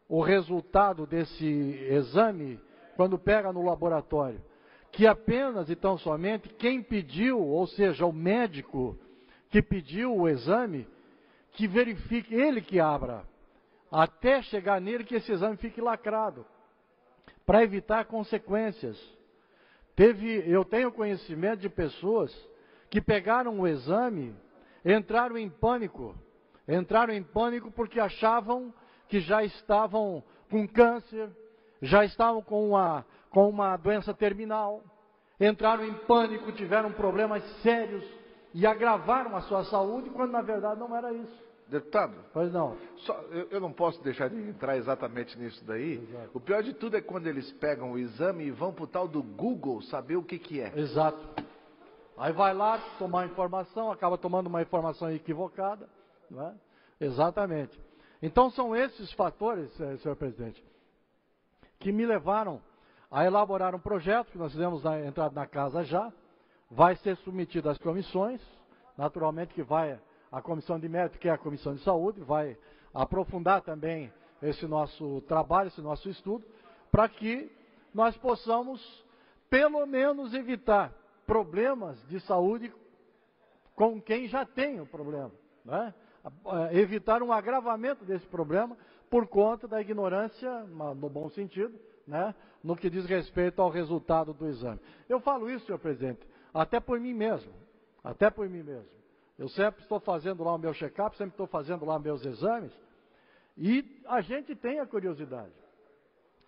o resultado desse exame quando pega no laboratório. Que apenas e tão somente quem pediu, ou seja, o médico que pediu o exame, que verifique, ele que abra, até chegar nele que esse exame fique lacrado, para evitar consequências. Eu tenho conhecimento de pessoas que pegaram o exame, entraram em pânico porque achavam que já estavam com câncer, já estavam com uma doença terminal, entraram em pânico, tiveram problemas sérios e agravaram a sua saúde, quando na verdade não era isso. Deputado, Pois não. eu não posso deixar de entrar exatamente nisso daí. Exato. O pior de tudo é quando eles pegam o exame e vão para o tal do Google saber o que é. Exato. Aí vai lá tomar informação, acaba tomando uma informação equivocada. Não é? Exatamente. Então são esses fatores, senhor presidente, que me levaram a elaborar um projeto que nós fizemos entrado na casa já. Vai ser submetido às comissões, naturalmente que vai a comissão de mérito, que é a comissão de saúde, vai aprofundar também esse nosso trabalho, esse nosso estudo, para que nós possamos, pelo menos, evitar problemas de saúde com quem já tem o problema, né? Evitar um agravamento desse problema por conta da ignorância, no bom sentido, né? No que diz respeito ao resultado do exame. Eu falo isso, senhor presidente, até por mim mesmo. Eu sempre estou fazendo lá o meu check-up, sempre estou fazendo lá meus exames, e a gente tem a curiosidade.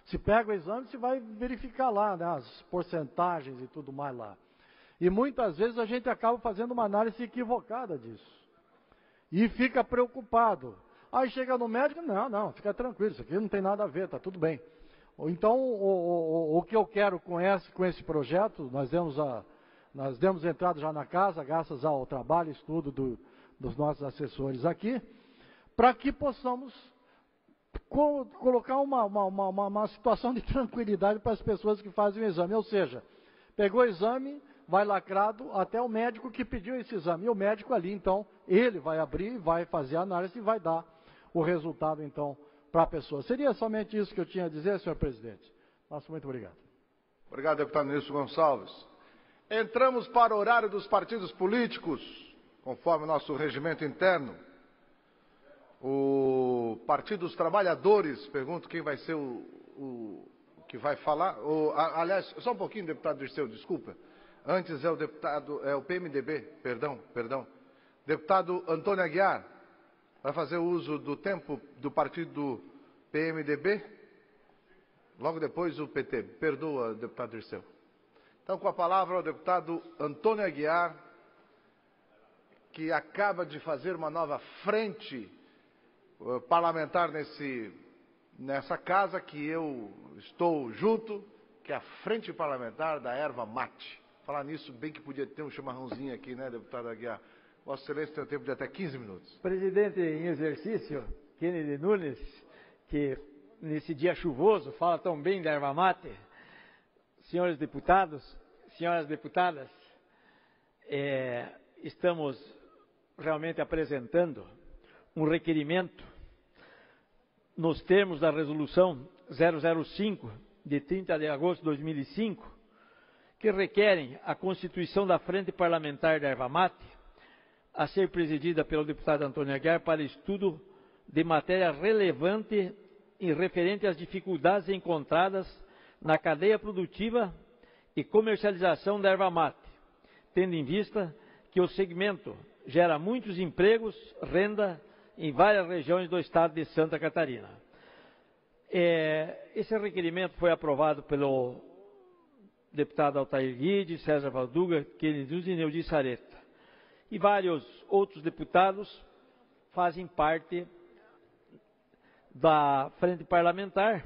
Se pega o exame, se vai verificar lá, né, as porcentagens e tudo mais lá. E muitas vezes a gente acaba fazendo uma análise equivocada disso. E fica preocupado. Aí chega no médico, não, fica tranquilo, isso aqui não tem nada a ver, está tudo bem. Então, o que eu quero com esse projeto, nós demos entrada já na casa, graças ao trabalho e estudo dos nossos assessores aqui, para que possamos colocar uma situação de tranquilidade para as pessoas que fazem o exame. Ou seja, pegou o exame, vai lacrado até o médico que pediu esse exame. E o médico ali, então, ele vai abrir, vai fazer a análise e vai dar o resultado, então, para a pessoa. Seria somente isso que eu tinha a dizer, senhor presidente. Nosso muito obrigado. Obrigado, deputado Nilson Gonçalves. Entramos para o horário dos partidos políticos, conforme o nosso regimento interno. O Partido dos Trabalhadores, pergunto quem vai ser o que vai falar. Aliás, só um pouquinho, deputado Dirceu, desculpa. Antes é o PMDB, perdão. Deputado Antônio Aguiar, vai fazer uso do tempo do partido PMDB? Logo depois o PT. Perdoa, deputado Dirceu. Então, com a palavra o deputado Antônio Aguiar, que acaba de fazer uma nova frente parlamentar nessa casa que eu estou junto, que é a Frente Parlamentar da Erva Mate. Falar nisso, bem que podia ter um chimarrãozinho aqui, né, deputado Aguiar? Vossa Excelência tem um tempo de até 15 minutos. Presidente em exercício, Kennedy Nunes, que nesse dia chuvoso fala tão bem da erva mate, senhores deputados, senhoras deputadas, estamos realmente apresentando um requerimento nos termos da resolução 005 de 30 de agosto de 2005, que requerem a constituição da Frente Parlamentar da Erva Mate, a ser presidida pelo deputado Antônio Aguiar para estudo de matéria relevante e referente às dificuldades encontradas na cadeia produtiva e comercialização da erva mate, tendo em vista que o segmento gera muitos empregos, renda em várias regiões do estado de Santa Catarina. Esse requerimento foi aprovado pelo deputado Altair Guide, César Valduga, Kennedy Nunes e Neudi Sareta. E vários outros deputados fazem parte da frente parlamentar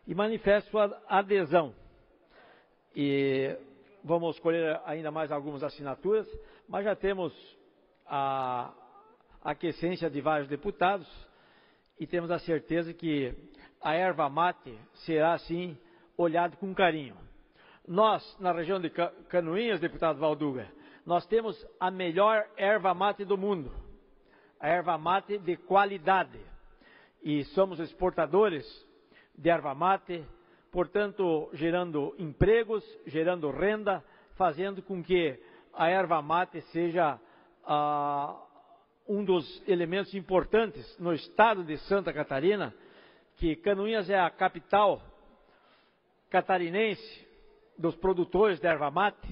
e manifestam sua adesão. E vamos escolher ainda mais algumas assinaturas, mas já temos a aquiescência de vários deputados e temos a certeza que a erva mate será, assim, olhada com carinho. Nós, na região de Canoinhas, deputado Valduga, nós temos a melhor erva mate do mundo, a erva mate de qualidade. E somos exportadores de erva mate, portanto, gerando empregos, gerando renda, fazendo com que a erva mate seja um dos elementos importantes no estado de Santa Catarina, que Canoinhas é a capital catarinense dos produtores de erva mate,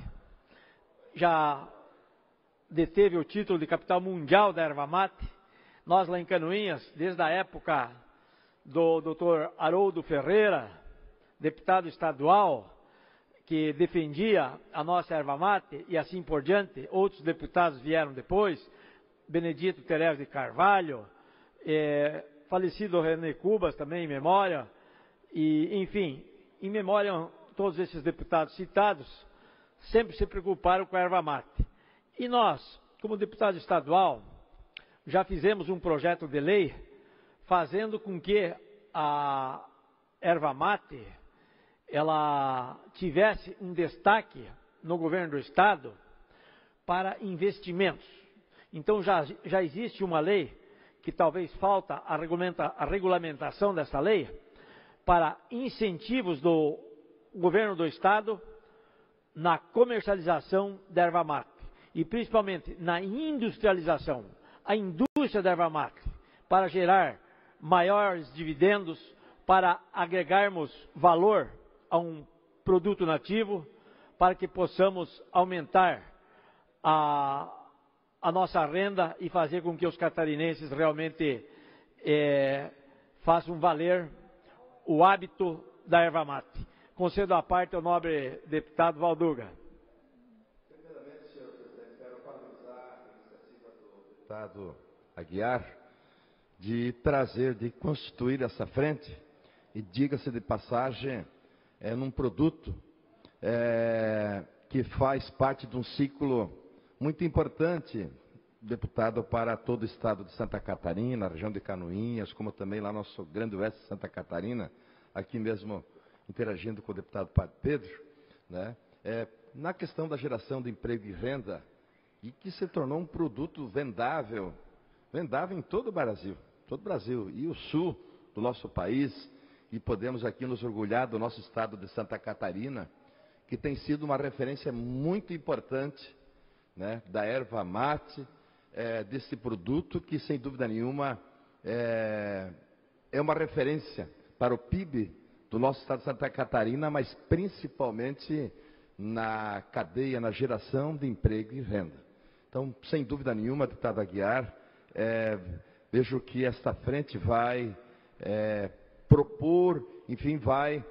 já deteve o título de capital mundial da erva mate. Nós lá em Canoinhas, desde a época do Dr. Haroldo Ferreira, deputado estadual, que defendia a nossa erva mate e assim por diante, outros deputados vieram depois, Benedito Terés de Carvalho, falecido René Cubas também em memória, e enfim, em memória todos esses deputados citados, sempre se preocuparam com a erva mate. E nós, como deputado estadual, já fizemos um projeto de lei fazendo com que a erva mate ela tivesse um destaque no governo do estado para investimentos. Então já existe uma lei que talvez falta a regulamentação dessa lei para incentivos do governo do estado na comercialização da erva mate e principalmente na industrialização, a indústria da erva mate, para gerar maiores dividendos, para agregarmos valor a um produto nativo, para que possamos aumentar a nossa renda e fazer com que os catarinenses realmente façam valer o hábito da erva mate. Concedo a parte ao nobre deputado Valduga. Primeiramente, senhor presidente, quero parabenizar a iniciativa do deputado Aguiar de constituir essa frente e, diga-se de passagem, num produto que faz parte de um ciclo muito importante, deputado, para todo o estado de Santa Catarina, a região de Canoinhas, como também lá no nosso grande oeste de Santa Catarina, aqui mesmo interagindo com o deputado Padre Pedro, né? Na questão da geração de emprego e renda, e que se tornou um produto vendável em todo o Brasil, e o sul do nosso país, e podemos aqui nos orgulhar do nosso estado de Santa Catarina, que tem sido uma referência muito importante, né, da erva mate, desse produto que, sem dúvida nenhuma, é uma referência para o PIB do nosso estado de Santa Catarina, mas principalmente na cadeia, na geração de emprego e renda. Então, sem dúvida nenhuma, deputado Aguiar, vejo que esta frente vai propor, vai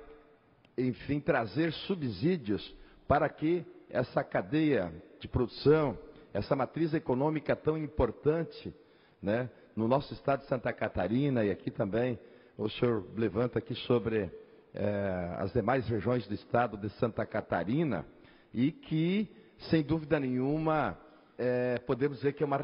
trazer subsídios para que essa cadeia de produção, essa matriz econômica tão importante, né, no nosso estado de Santa Catarina, e aqui também o senhor levanta aqui sobre as demais regiões do estado de Santa Catarina, e que, sem dúvida nenhuma, podemos dizer que é uma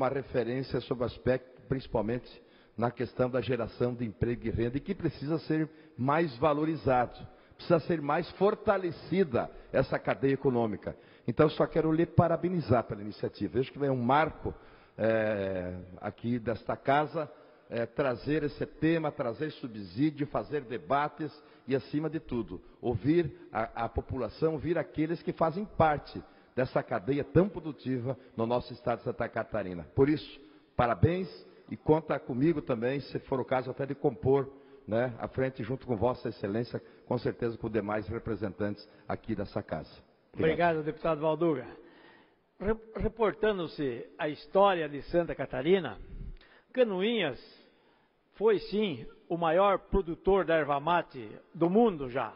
referência sobre o aspecto, principalmente na questão da geração de emprego e renda, e que precisa ser mais valorizado, precisa ser mais fortalecida essa cadeia econômica. Então, só quero lhe parabenizar pela iniciativa. Vejo que é um marco aqui desta casa, trazer esse tema, trazer subsídio, fazer debates e, acima de tudo, ouvir a população, ouvir aqueles que fazem parte dessa cadeia tão produtiva no nosso estado de Santa Catarina. Por isso, parabéns e conta comigo também, se for o caso até de compor, né, à frente, junto com Vossa Excelência, com certeza com demais representantes aqui dessa casa. Obrigado, deputado Valduga. Reportando-se a história de Santa Catarina, Canoinhas foi sim o maior produtor da erva mate do mundo já.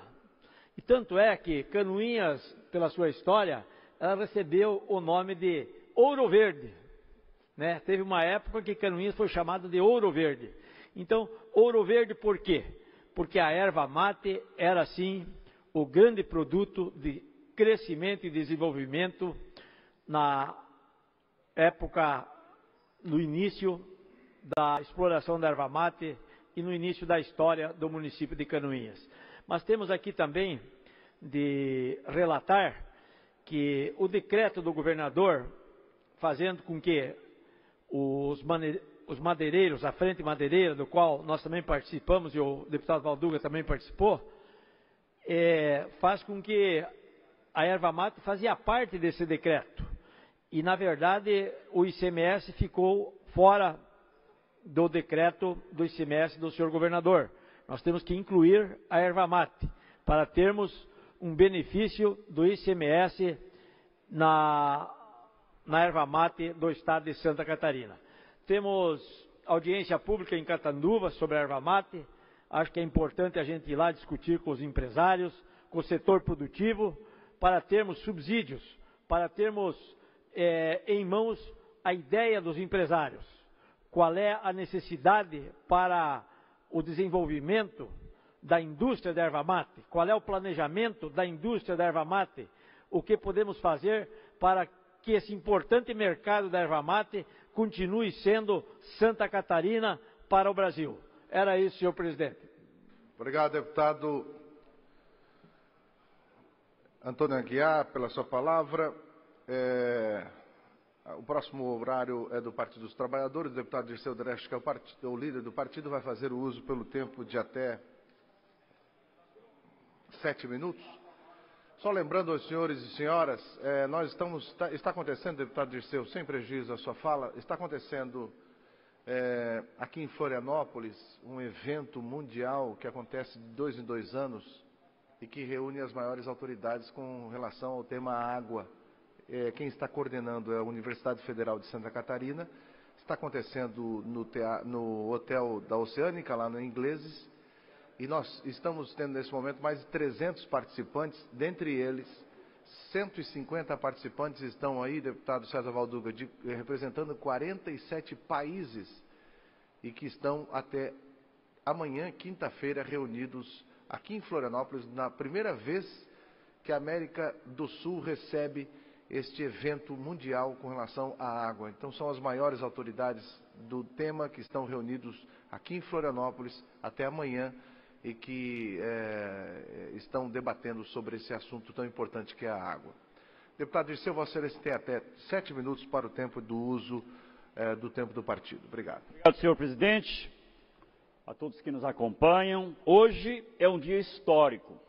E tanto é que Canoinhas, pela sua história, ela recebeu o nome de Ouro Verde, né? Teve uma época que Canoinhas foi chamada de Ouro Verde. Então, Ouro Verde por quê? Porque a erva mate era sim o grande produto de crescimento e desenvolvimento na época, no início da exploração da erva mate e no início da história do município de Canoinhas. Mas temos aqui também de relatar que o decreto do governador, fazendo com que os madeireiros, a Frente Madeireira, do qual nós também participamos, e o deputado Valduga também participou, faz com que a erva mate fazia parte desse decreto. E, na verdade, o ICMS ficou fora do decreto do ICMS do senhor governador. Nós temos que incluir a erva mate para termos um benefício do ICMS na erva mate do estado de Santa Catarina. Temos audiência pública em Catanduva sobre a erva mate. Acho que é importante a gente ir lá discutir com os empresários, com o setor produtivo, para termos subsídios, para termos em mãos a ideia dos empresários. Qual é a necessidade para o desenvolvimento da indústria da erva mate? Qual é o planejamento da indústria da erva mate? O que podemos fazer para que esse importante mercado da erva mate continue sendo Santa Catarina para o Brasil? Era isso, senhor presidente. Obrigado, deputado Antônio Aguiar, pela sua palavra. O próximo horário é do Partido dos Trabalhadores. O deputado Dirceu Dresch, que é o líder do partido, vai fazer o uso pelo tempo de até 7 minutos. Só lembrando aos senhores e senhoras, está acontecendo, deputado Dirceu, sem prejuízo à sua fala, está acontecendo aqui em Florianópolis um evento mundial que acontece de 2 em 2 anos e que reúne as maiores autoridades com relação ao tema água. Quem está coordenando é a Universidade Federal de Santa Catarina. Está acontecendo no Hotel da Oceânica, lá no Ingleses. E nós estamos tendo nesse momento mais de 300 participantes, dentre eles 150 participantes estão aí, deputado César Valduga, representando 47 países e que estão até amanhã, quinta-feira, reunidos aqui em Florianópolis, na primeira vez que a América do Sul recebe este evento mundial com relação à água. Então são as maiores autoridades do tema que estão reunidos aqui em Florianópolis até amanhã e que estão debatendo sobre esse assunto tão importante que é a água. Deputado Dirceu, Vossa Excelência tem até 7 minutos para o tempo do uso do tempo do partido. Obrigado. Obrigado, senhor presidente, a todos que nos acompanham. Hoje é um dia histórico.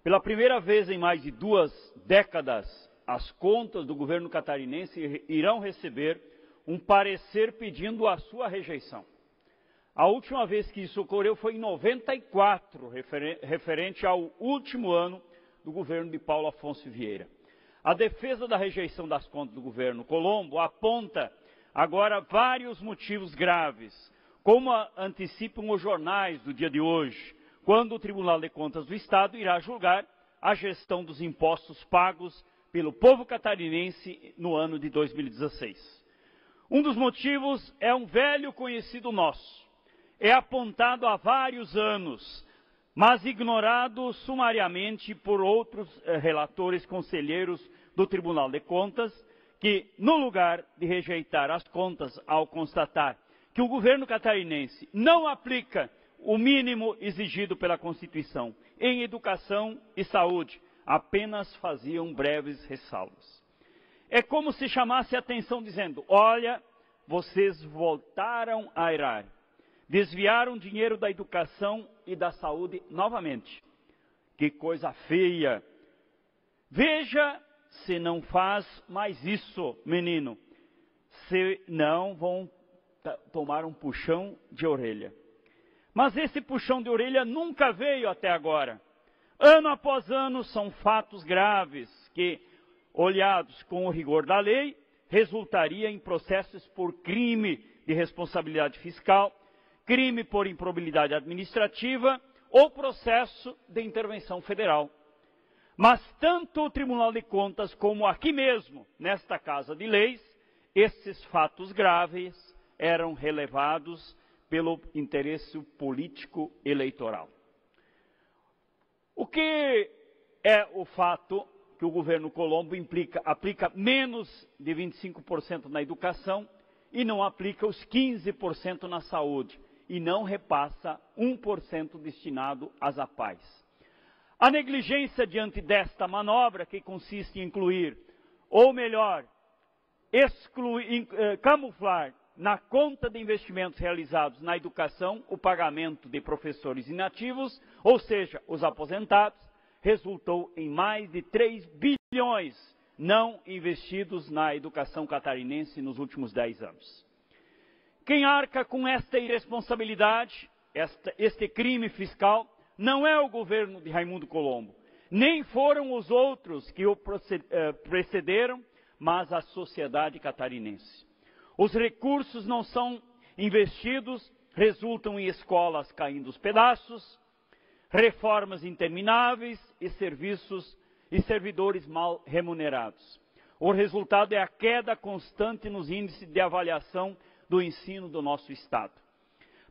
Pela primeira vez em mais de 2 décadas, as contas do governo catarinense irão receber um parecer pedindo a sua rejeição. A última vez que isso ocorreu foi em 94, referente ao último ano do governo de Paulo Afonso Vieira. A defesa da rejeição das contas do governo Colombo aponta agora vários motivos graves, como antecipam os jornais do dia de hoje, quando o Tribunal de Contas do Estado irá julgar a gestão dos impostos pagos pelo povo catarinense no ano de 2016. Um dos motivos é um velho conhecido nosso. É apontado há vários anos, mas ignorado sumariamente por outros relatores conselheiros do Tribunal de Contas, que, no lugar de rejeitar as contas ao constatar que o governo catarinense não aplica o mínimo exigido pela Constituição em educação e saúde, apenas faziam breves ressalvas. É como se chamasse a atenção dizendo: olha, vocês voltaram a errar. Desviaram dinheiro da educação e da saúde novamente. Que coisa feia! Veja se não faz mais isso, menino. Se não, vão tomar um puxão de orelha. Mas esse puxão de orelha nunca veio até agora. Ano após ano, são fatos graves que, olhados com o rigor da lei, resultaria em processos por crime de responsabilidade fiscal, crime por improbidade administrativa ou processo de intervenção federal. Mas tanto o Tribunal de Contas como aqui mesmo, nesta Casa de Leis, esses fatos graves eram relevados pelo interesse político eleitoral. O que é o fato que o governo Colombo aplica menos de 25% na educação e não aplica os 15% na saúde e não repassa 1% destinado às APAES. A negligência diante desta manobra, que consiste em incluir, ou melhor, camuflar na conta de investimentos realizados na educação o pagamento de professores inativos, ou seja, os aposentados, resultou em mais de 3 bilhões não investidos na educação catarinense nos últimos 10 anos. Quem arca com esta irresponsabilidade, este crime fiscal, não é o governo de Raimundo Colombo, nem foram os outros que o precederam, mas a sociedade catarinense. Os recursos não são investidos, resultam em escolas caindo aos pedaços, reformas intermináveis e serviços e servidores mal remunerados. O resultado é a queda constante nos índices de avaliação do ensino do nosso Estado.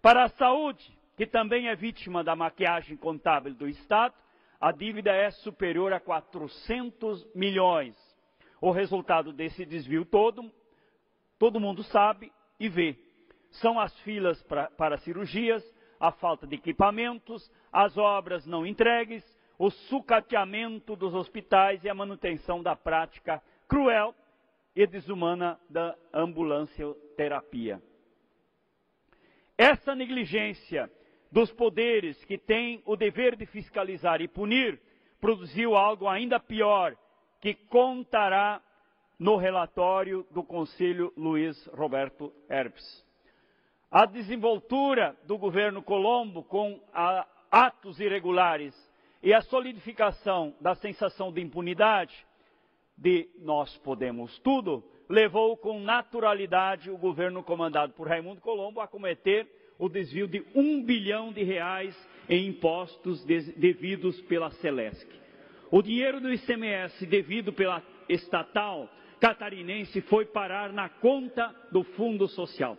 Para a saúde, que também é vítima da maquiagem contábil do Estado, a dívida é superior a 400 milhões. O resultado desse desvio todo mundo sabe e vê. São as filas para cirurgias, a falta de equipamentos, as obras não entregues, o sucateamento dos hospitais e a manutenção da prática cruel e desumana da ambulancioterapia. Essa negligência dos poderes que têm o dever de fiscalizar e punir produziu algo ainda pior, que contará no relatório do Conselho Luiz Roberto Herbes. A desenvoltura do governo Colombo com atos irregulares e a solidificação da sensação de impunidade de nós podemos tudo, levou com naturalidade o governo comandado por Raimundo Colombo a cometer o desvio de R$1 bilhão em impostos devidos pela Celesc. O dinheiro do ICMS devido pela estatal catarinense foi parar na conta do Fundo Social.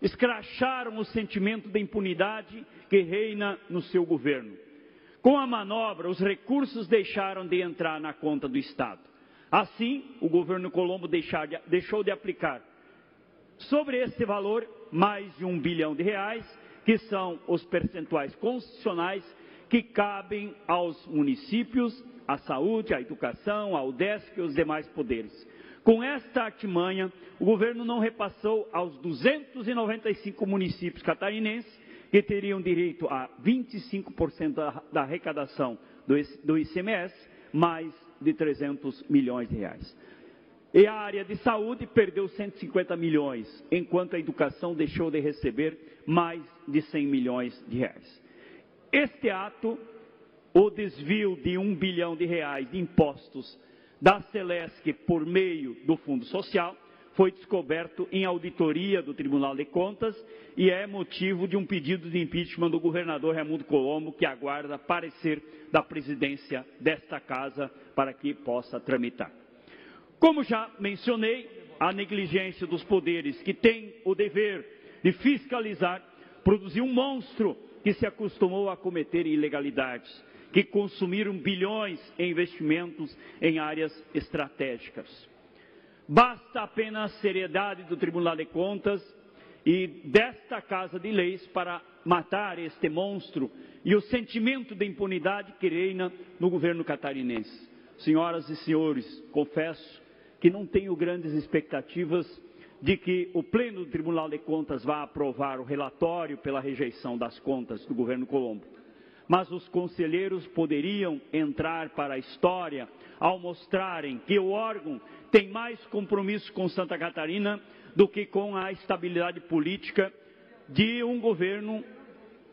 Escracharam o sentimento de impunidade que reina no seu governo. Com a manobra, os recursos deixaram de entrar na conta do Estado. Assim, o governo Colombo deixou de aplicar sobre esse valor mais de R$1 bilhão, que são os percentuais constitucionais que cabem aos municípios, à saúde, à educação, ao UDESC e aos demais poderes. Com esta artimanha, o governo não repassou aos 295 municípios catarinenses, que teriam direito a 25% da arrecadação do ICMS, mais de R$300 milhões. E a área de saúde perdeu 150 milhões, enquanto a educação deixou de receber mais de R$100 milhões. Este ato, o desvio de R$1 bilhão de impostos da Celesc por meio do Fundo Social, foi descoberto em auditoria do Tribunal de Contas e é motivo de um pedido de impeachment do governador Raimundo Colombo, que aguarda parecer da presidência desta casa para que possa tramitar. Como já mencionei, a negligência dos poderes que têm o dever de fiscalizar produziu um monstro que se acostumou a cometer ilegalidades, que consumiram bilhões em investimentos em áreas estratégicas. Basta apenas seriedade do Tribunal de Contas e desta Casa de Leis para matar este monstro e o sentimento de impunidade que reina no governo catarinense. Senhoras e senhores, confesso que não tenho grandes expectativas de que o Pleno do Tribunal de Contas vá aprovar o relatório pela rejeição das contas do governo Colombo. mas os conselheiros poderiam entrar para a história ao mostrarem que o órgão tem mais compromisso com Santa Catarina do que com a estabilidade política de um governo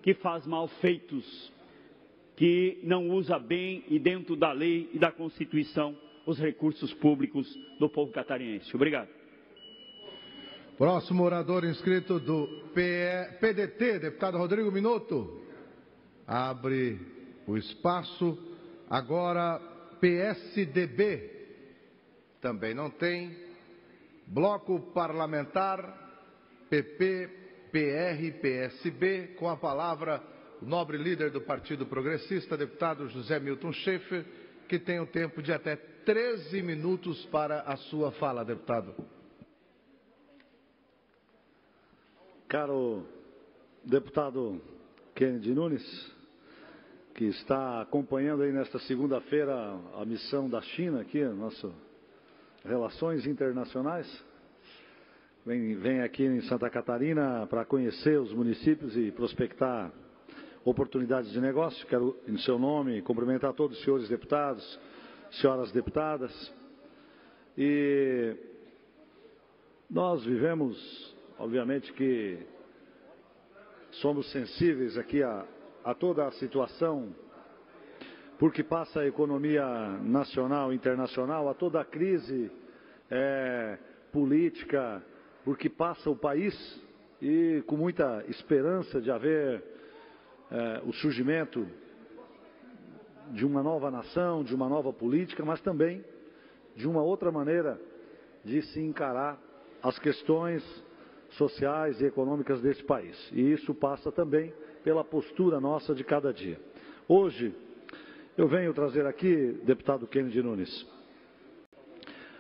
que faz malfeitos, que não usa bem e dentro da lei e da Constituição os recursos públicos do povo catarinense. Obrigado. Próximo orador inscrito do PDT, deputado Rodrigo Minotto. Abre o espaço. Agora, PSDB. Também não tem. Bloco Parlamentar, PP, PR, PSB. Com a palavra, o nobre líder do Partido Progressista, deputado José Milton Schaefer, que tem um tempo de até 13 minutos para a sua fala, deputado. Caro deputado Kennedy Nunes, que está acompanhando aí nesta segunda-feira a missão da China aqui, nossas relações internacionais, vem aqui em Santa Catarina para conhecer os municípios e prospectar oportunidades de negócio. Quero, em seu nome, cumprimentar todos os senhores deputados, senhoras deputadas. E nós vivemos, obviamente que somos sensíveis aqui a toda a situação, porque passa a economia nacional e internacional, a toda a crise política, porque passa o país, e com muita esperança de haver o surgimento de uma nova nação, de uma nova política, mas também de uma outra maneira de se encarar as questões sociais e econômicas desse país. E isso passa também pela postura nossa de cada dia. Hoje, eu venho trazer aqui, deputado Kennedy Nunes,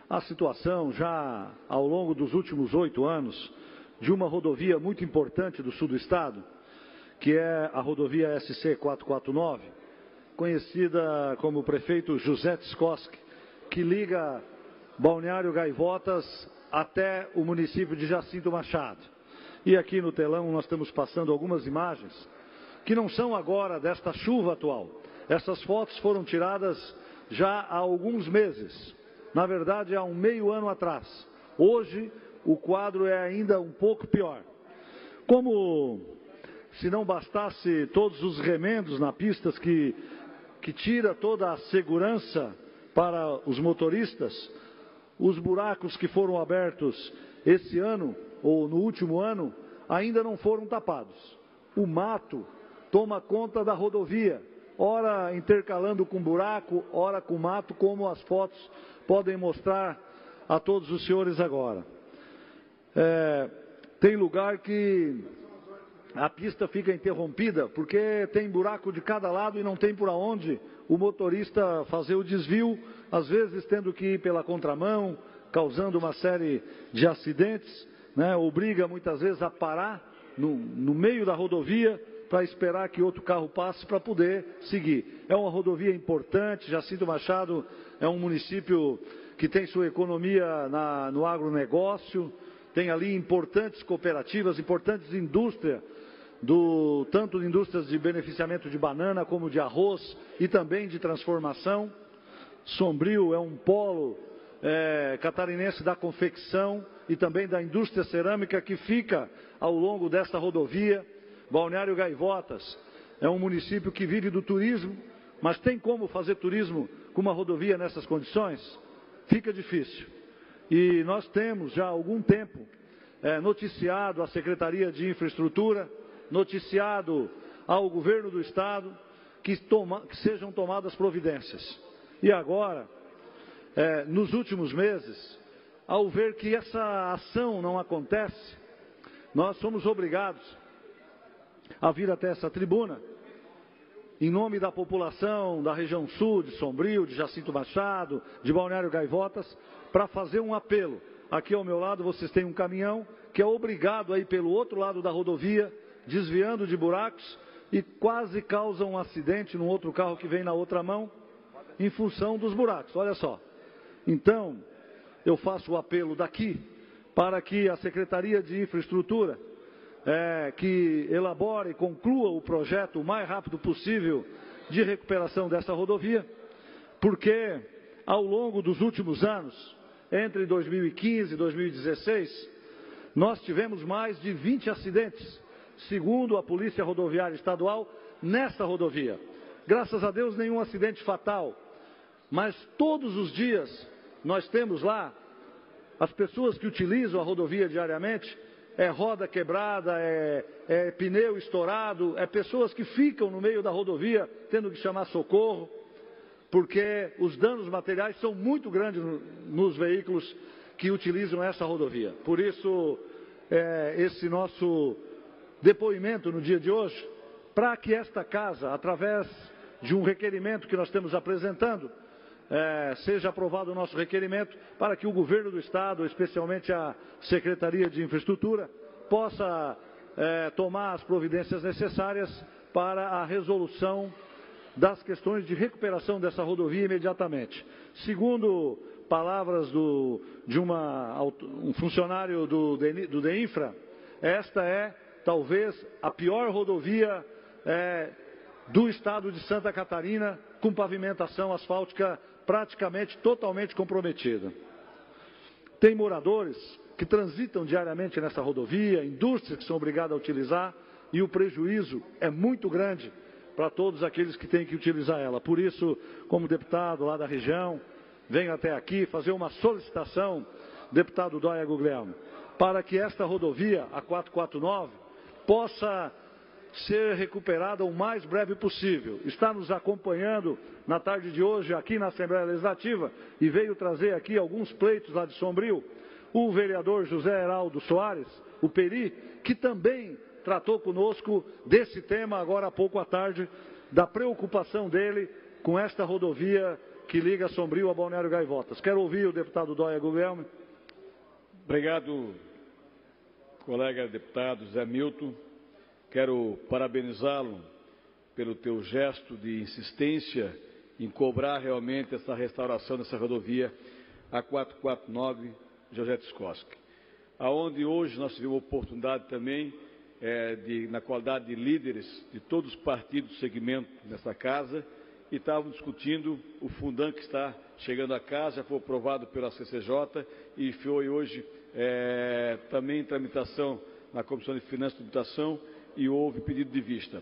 a situação já ao longo dos últimos 8 anos de uma rodovia muito importante do sul do estado, que é a rodovia SC 449, conhecida como o prefeito José Tskoski, que liga Balneário Gaivotas até o município de Jacinto Machado. E aqui no telão nós estamos passando algumas imagens que não são agora desta chuva atual. Essas fotos foram tiradas já há alguns meses, na verdade há um meio ano atrás. Hoje o quadro é ainda um pouco pior. Como se não bastasse todos os remendos na pista que tira toda a segurança para os motoristas, os buracos que foram abertos esse ano, ou no último ano, ainda não foram tapados. O mato toma conta da rodovia, ora intercalando com buraco, ora com mato, como as fotos podem mostrar a todos os senhores agora. Tem lugar que a pista fica interrompida, porque tem buraco de cada lado e não tem por onde o motorista fazer o desvio, às vezes tendo que ir pela contramão, causando uma série de acidentes, né? Obriga muitas vezes a parar no meio da rodovia para esperar que outro carro passe para poder seguir. É uma rodovia importante. Jacinto Machado é um município que tem sua economia no agronegócio, tem ali importantes cooperativas, importantes indústrias, tanto de indústrias de beneficiamento de banana como de arroz e também de transformação. Sombrio é um polo catarinense da confecção e também da indústria cerâmica que fica ao longo desta rodovia. Balneário Gaivotas é um município que vive do turismo, mas tem como fazer turismo com uma rodovia nessas condições? Fica difícil. E nós temos já há algum tempo noticiado a Secretaria de Infraestrutura, noticiado ao governo do estado que sejam tomadas providências. E agora, nos últimos meses, ao ver que essa ação não acontece, nós somos obrigados a vir até essa tribuna, em nome da população da região sul, de Sombrio, de Jacinto Machado, de Balneário Gaivotas, para fazer um apelo. Aqui ao meu lado vocês têm um caminhão que é obrigado a ir pelo outro lado da rodovia, desviando de buracos, e quase causa um acidente num outro carro que vem na outra mão, em função dos buracos. Olha só. Então, eu faço o apelo daqui, para que a Secretaria de Infraestrutura que elabore e conclua o projeto o mais rápido possível de recuperação dessa rodovia, porque ao longo dos últimos anos, entre 2015 e 2016, nós tivemos mais de 20 acidentes, segundo a Polícia Rodoviária Estadual, nessa rodovia. Graças a Deus, nenhum acidente fatal, mas todos os dias nós temos lá as pessoas que utilizam a rodovia diariamente, roda quebrada, pneu estourado, pessoas que ficam no meio da rodovia tendo que chamar socorro, porque os danos materiais são muito grandes nos veículos que utilizam essa rodovia. Por isso, esse nosso depoimento no dia de hoje, para que esta casa, através de um requerimento que nós estamos apresentando, seja aprovado o nosso requerimento para que o governo do Estado, especialmente a Secretaria de Infraestrutura, possa tomar as providências necessárias para a resolução das questões de recuperação dessa rodovia imediatamente. Segundo palavras de um funcionário do DEINFRA, esta é talvez a pior rodovia do estado de Santa Catarina, com pavimentação asfáltica praticamente totalmente comprometida. Tem moradores que transitam diariamente nessa rodovia, indústrias que são obrigadas a utilizar, e o prejuízo é muito grande para todos aqueles que têm que utilizar ela. Por isso, como deputado lá da região, venho até aqui fazer uma solicitação, deputado Dóia Guglielmo, para que esta rodovia, a 449, possa ser recuperada o mais breve possível. Está nos acompanhando na tarde de hoje aqui na Assembleia Legislativa e veio trazer aqui alguns pleitos lá de Sombrio, o vereador José Heraldo Soares, o Peri, que também tratou conosco desse tema agora há pouco à tarde, da preocupação dele com esta rodovia que liga Sombrio a Balneário Gaivotas. Quero ouvir o deputado Dóia Guglielmo. Obrigado, colega deputado Zé Milton. Quero parabenizá-lo pelo teu gesto de insistência em cobrar realmente essa restauração dessa rodovia, a 449 José Tskoski, aonde hoje nós tivemos a oportunidade também, na qualidade de líderes de todos os partidos do segmento nessa casa, e estávamos discutindo o Fundão que está chegando à casa, já foi aprovado pela CCJ e foi hoje também em tramitação na Comissão de Finanças e Tributação, e houve pedido de vista.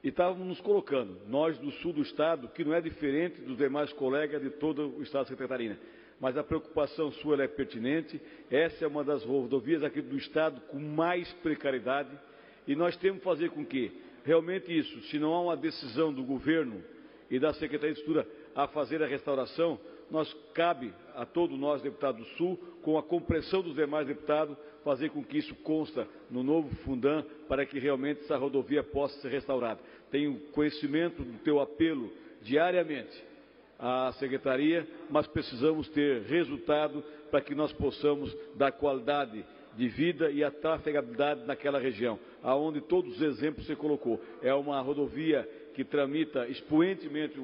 E estávamos nos colocando, nós do sul do estado, que não é diferente dos demais colegas de todo o estado de Santa Catarina, mas a preocupação sua ela é pertinente. Essa é uma das rodovias aqui do estado com mais precariedade, e nós temos que fazer com que realmente isso, se não há uma decisão do governo e da Secretaria de Estrutura a fazer a restauração, cabe a todos nós, deputados do Sul, com a compreensão dos demais deputados, fazer com que isso consta no novo Fundão, para que realmente essa rodovia possa ser restaurada. Tenho conhecimento do teu apelo diariamente à Secretaria, mas precisamos ter resultado para que nós possamos dar qualidade de vida e a trafegabilidade naquela região, aonde todos os exemplos você colocou. É uma rodovia que tramita expoentemente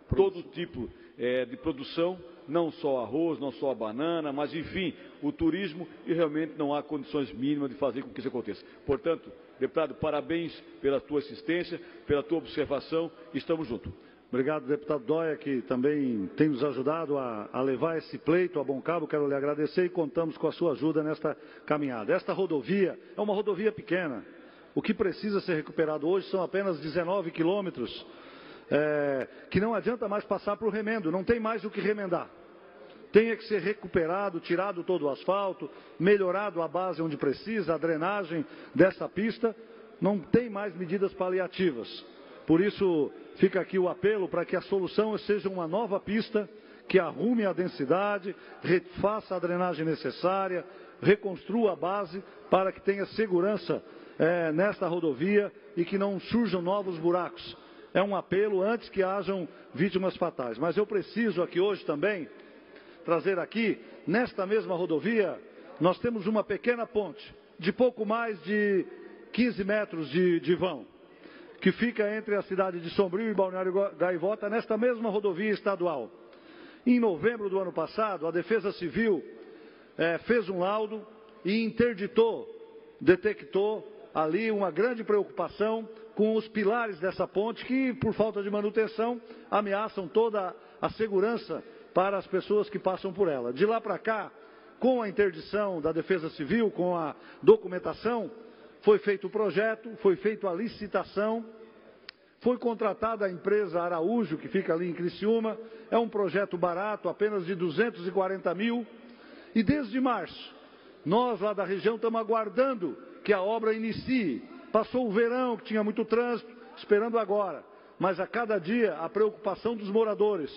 todo tipo de produção, não só arroz, não só a banana, mas enfim, o turismo, e realmente não há condições mínimas de fazer com que isso aconteça. Portanto, deputado, parabéns pela tua assistência, pela tua observação, estamos juntos. Obrigado, deputado Dóia, que também tem nos ajudado a levar esse pleito a bom cabo. Quero lhe agradecer e contamos com a sua ajuda nesta caminhada. Esta rodovia é uma rodovia pequena. O que precisa ser recuperado hoje são apenas 19 quilômetros, que não adianta mais passar para o remendo, não tem mais o que remendar. Tem que ser recuperado, tirado todo o asfalto, melhorado a base onde precisa, a drenagem dessa pista, não tem mais medidas paliativas. Por isso, fica aqui o apelo para que a solução seja uma nova pista, que arrume a densidade, faça a drenagem necessária, reconstrua a base para que tenha segurança nesta rodovia e que não surjam novos buracos. É um apelo antes que hajam vítimas fatais. Mas eu preciso aqui hoje também trazer aqui, nesta mesma rodovia, nós temos uma pequena ponte de pouco mais de 15 metros de vão, que fica entre a cidade de Sombrio e Balneário Gaivota, nesta mesma rodovia estadual. Em novembro do ano passado, a Defesa Civil fez um laudo e interditou, detectou ali uma grande preocupação com os pilares dessa ponte que, por falta de manutenção, ameaçam toda a segurança para as pessoas que passam por ela. De lá para cá, com a interdição da Defesa Civil, com a documentação, foi feito o projeto, foi feita a licitação, foi contratada a empresa Araújo, que fica ali em Criciúma. É um projeto barato, apenas de 240 mil. E desde março, nós lá da região estamos aguardando que a obra inicie. Passou o verão, que tinha muito trânsito, esperando agora. Mas a cada dia a preocupação dos moradores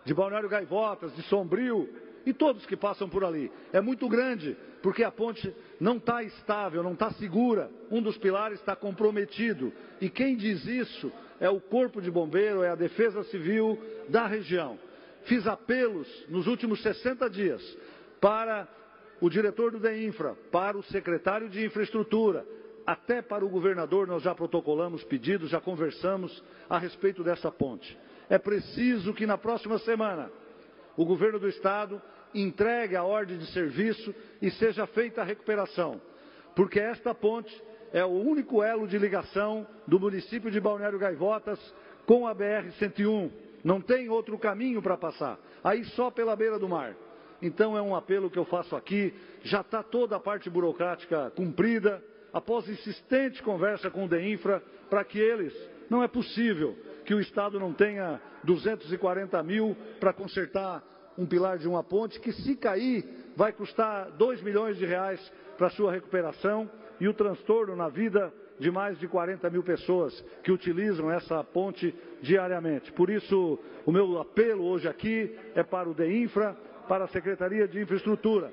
de Balneário Gaivotas, de Sombrio e todos que passam por ali é muito grande, porque a ponte não está estável, não está segura. Um dos pilares está comprometido. E quem diz isso é o Corpo de Bombeiro, é a Defesa Civil da região. Fiz apelos nos últimos 60 dias para o diretor do DEINFRA, para o secretário de Infraestrutura, até para o governador. Nós já protocolamos pedidos, já conversamos a respeito dessa ponte. É preciso que na próxima semana o governo do estado entregue a ordem de serviço e seja feita a recuperação, porque esta ponte é o único elo de ligação do município de Balneário Gaivotas com a BR-101. Não tem outro caminho para passar, aí só pela beira do mar. Então é um apelo que eu faço aqui, já está toda a parte burocrática cumprida, após insistente conversa com o DEINFRA, para que eles, não é possível que o Estado não tenha 240 mil para consertar um pilar de uma ponte, que se cair vai custar 2 milhões de reais para sua recuperação e o transtorno na vida de mais de 40 mil pessoas que utilizam essa ponte diariamente. Por isso, o meu apelo hoje aqui é para o DEINFRA, para a Secretaria de Infraestrutura,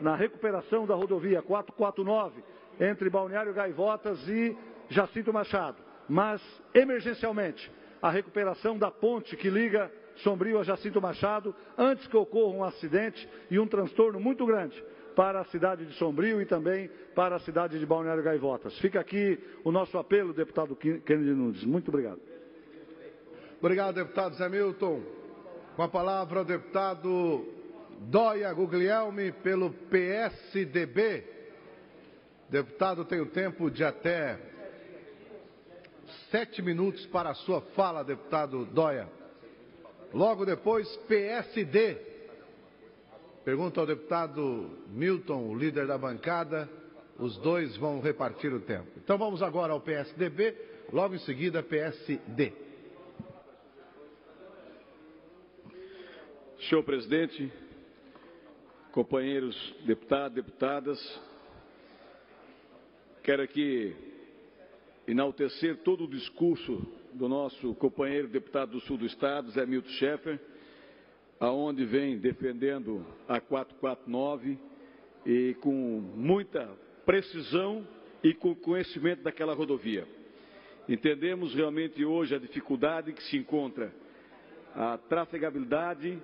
na recuperação da rodovia 449, entre Balneário Gaivotas e Jacinto Machado, mas, emergencialmente, a recuperação da ponte que liga Sombrio a Jacinto Machado, antes que ocorra um acidente e um transtorno muito grande para a cidade de Sombrio e também para a cidade de Balneário Gaivotas. Fica aqui o nosso apelo, deputado Kennedy Nunes. Muito obrigado. Obrigado, deputado Zé Milton. Com a palavra, o deputado Dóia Guglielmi, pelo PSDB. Deputado tem o tempo de até 7 minutos para a sua fala, deputado Dóia. Logo depois, PSD. Pergunta ao deputado Milton, o líder da bancada. Os dois vão repartir o tempo. Então vamos agora ao PSDB, logo em seguida PSD. Senhor presidente, companheiros deputados, deputadas, quero aqui enaltecer todo o discurso do nosso companheiro deputado do Sul do Estado, Zé Milton Schaeffer, aonde vem defendendo a 449 e com muita precisão e com conhecimento daquela rodovia. Entendemos realmente hoje a dificuldade que se encontra, a trafegabilidade,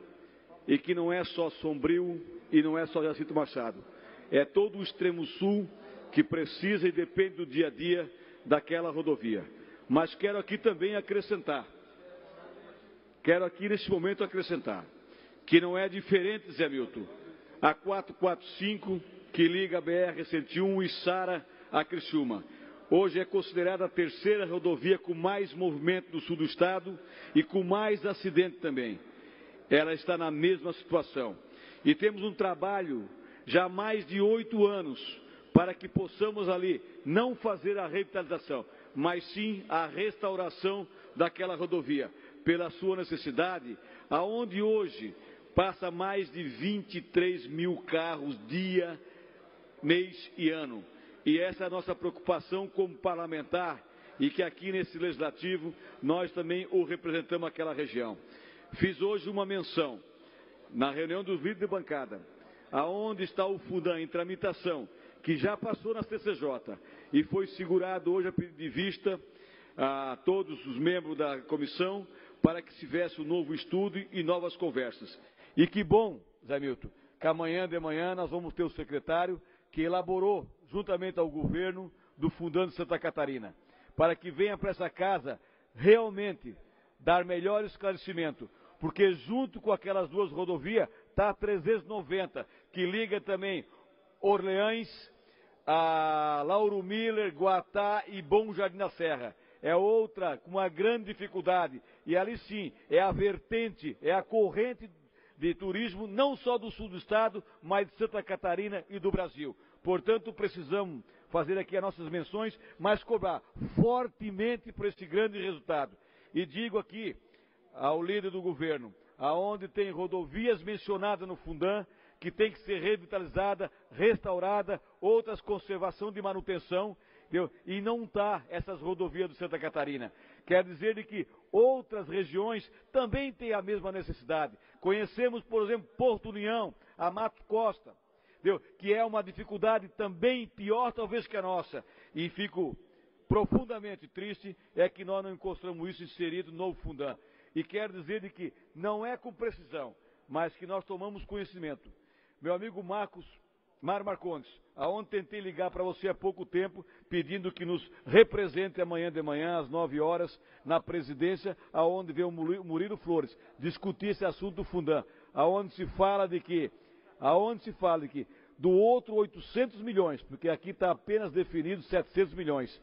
e que não é só Sombrio e não é só Jacinto Machado. É todo o extremo sul que precisa e depende do dia a dia daquela rodovia. Mas quero aqui também acrescentar, nesse momento acrescentar, que não é diferente, Zé Milton, a 445 que liga a BR-101 e Sara a Criciúma. Hoje é considerada a terceira rodovia com mais movimento do sul do estado e com mais acidente também. Ela está na mesma situação. E temos um trabalho já há mais de 8 anos para que possamos ali não fazer a revitalização, mas sim a restauração daquela rodovia, pela sua necessidade, aonde hoje passa mais de 23 mil carros dia, mês e ano. E essa é a nossa preocupação como parlamentar, e que aqui nesse legislativo nós também o representamos aquela região. Fiz hoje uma menção na reunião dos líderes de bancada, aonde está o Fundan em tramitação, que já passou na CCJ e foi segurado hoje a pedido de vista a todos os membros da comissão para que se tivesse um novo estudo e novas conversas. E que bom, Zé Milton, que amanhã de manhã nós vamos ter o secretário que elaborou, juntamente ao governo, do Fundão de Santa Catarina, para que venha para essa casa realmente dar melhor esclarecimento, porque junto com aquelas duas rodovias está a 390, que liga também Orleães, a Lauro Miller, Guatá e Bom Jardim da Serra. É outra com uma grande dificuldade. E ali sim, é a vertente, é a corrente de turismo, não só do sul do estado, mas de Santa Catarina e do Brasil. Portanto, precisamos fazer aqui as nossas menções, mas cobrar fortemente por esse grande resultado. E digo aqui ao líder do governo, aonde tem rodovias mencionadas no Fundam, que tem que ser revitalizada, restaurada, outras conservação de manutenção, entendeu? E não está essas rodovias de Santa Catarina. Quer dizer que outras regiões também têm a mesma necessidade. Conhecemos, por exemplo, Porto União, a Mato Costa, entendeu? Que é uma dificuldade também pior talvez que a nossa. E fico profundamente triste é que nós não encontramos isso inserido no novo Fundam. E quero dizer de que não é com precisão, mas que nós tomamos conhecimento. Meu amigo Mário Marcondes, aonde tentei ligar para você há pouco tempo, pedindo que nos represente amanhã de manhã, às 9 horas, na presidência, aonde veio o Murilo Flores, discutir esse assunto do Fundam, aonde se fala de que do outro 800 milhões, porque aqui está apenas definido 700 milhões,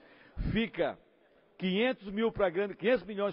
fica 500 milhões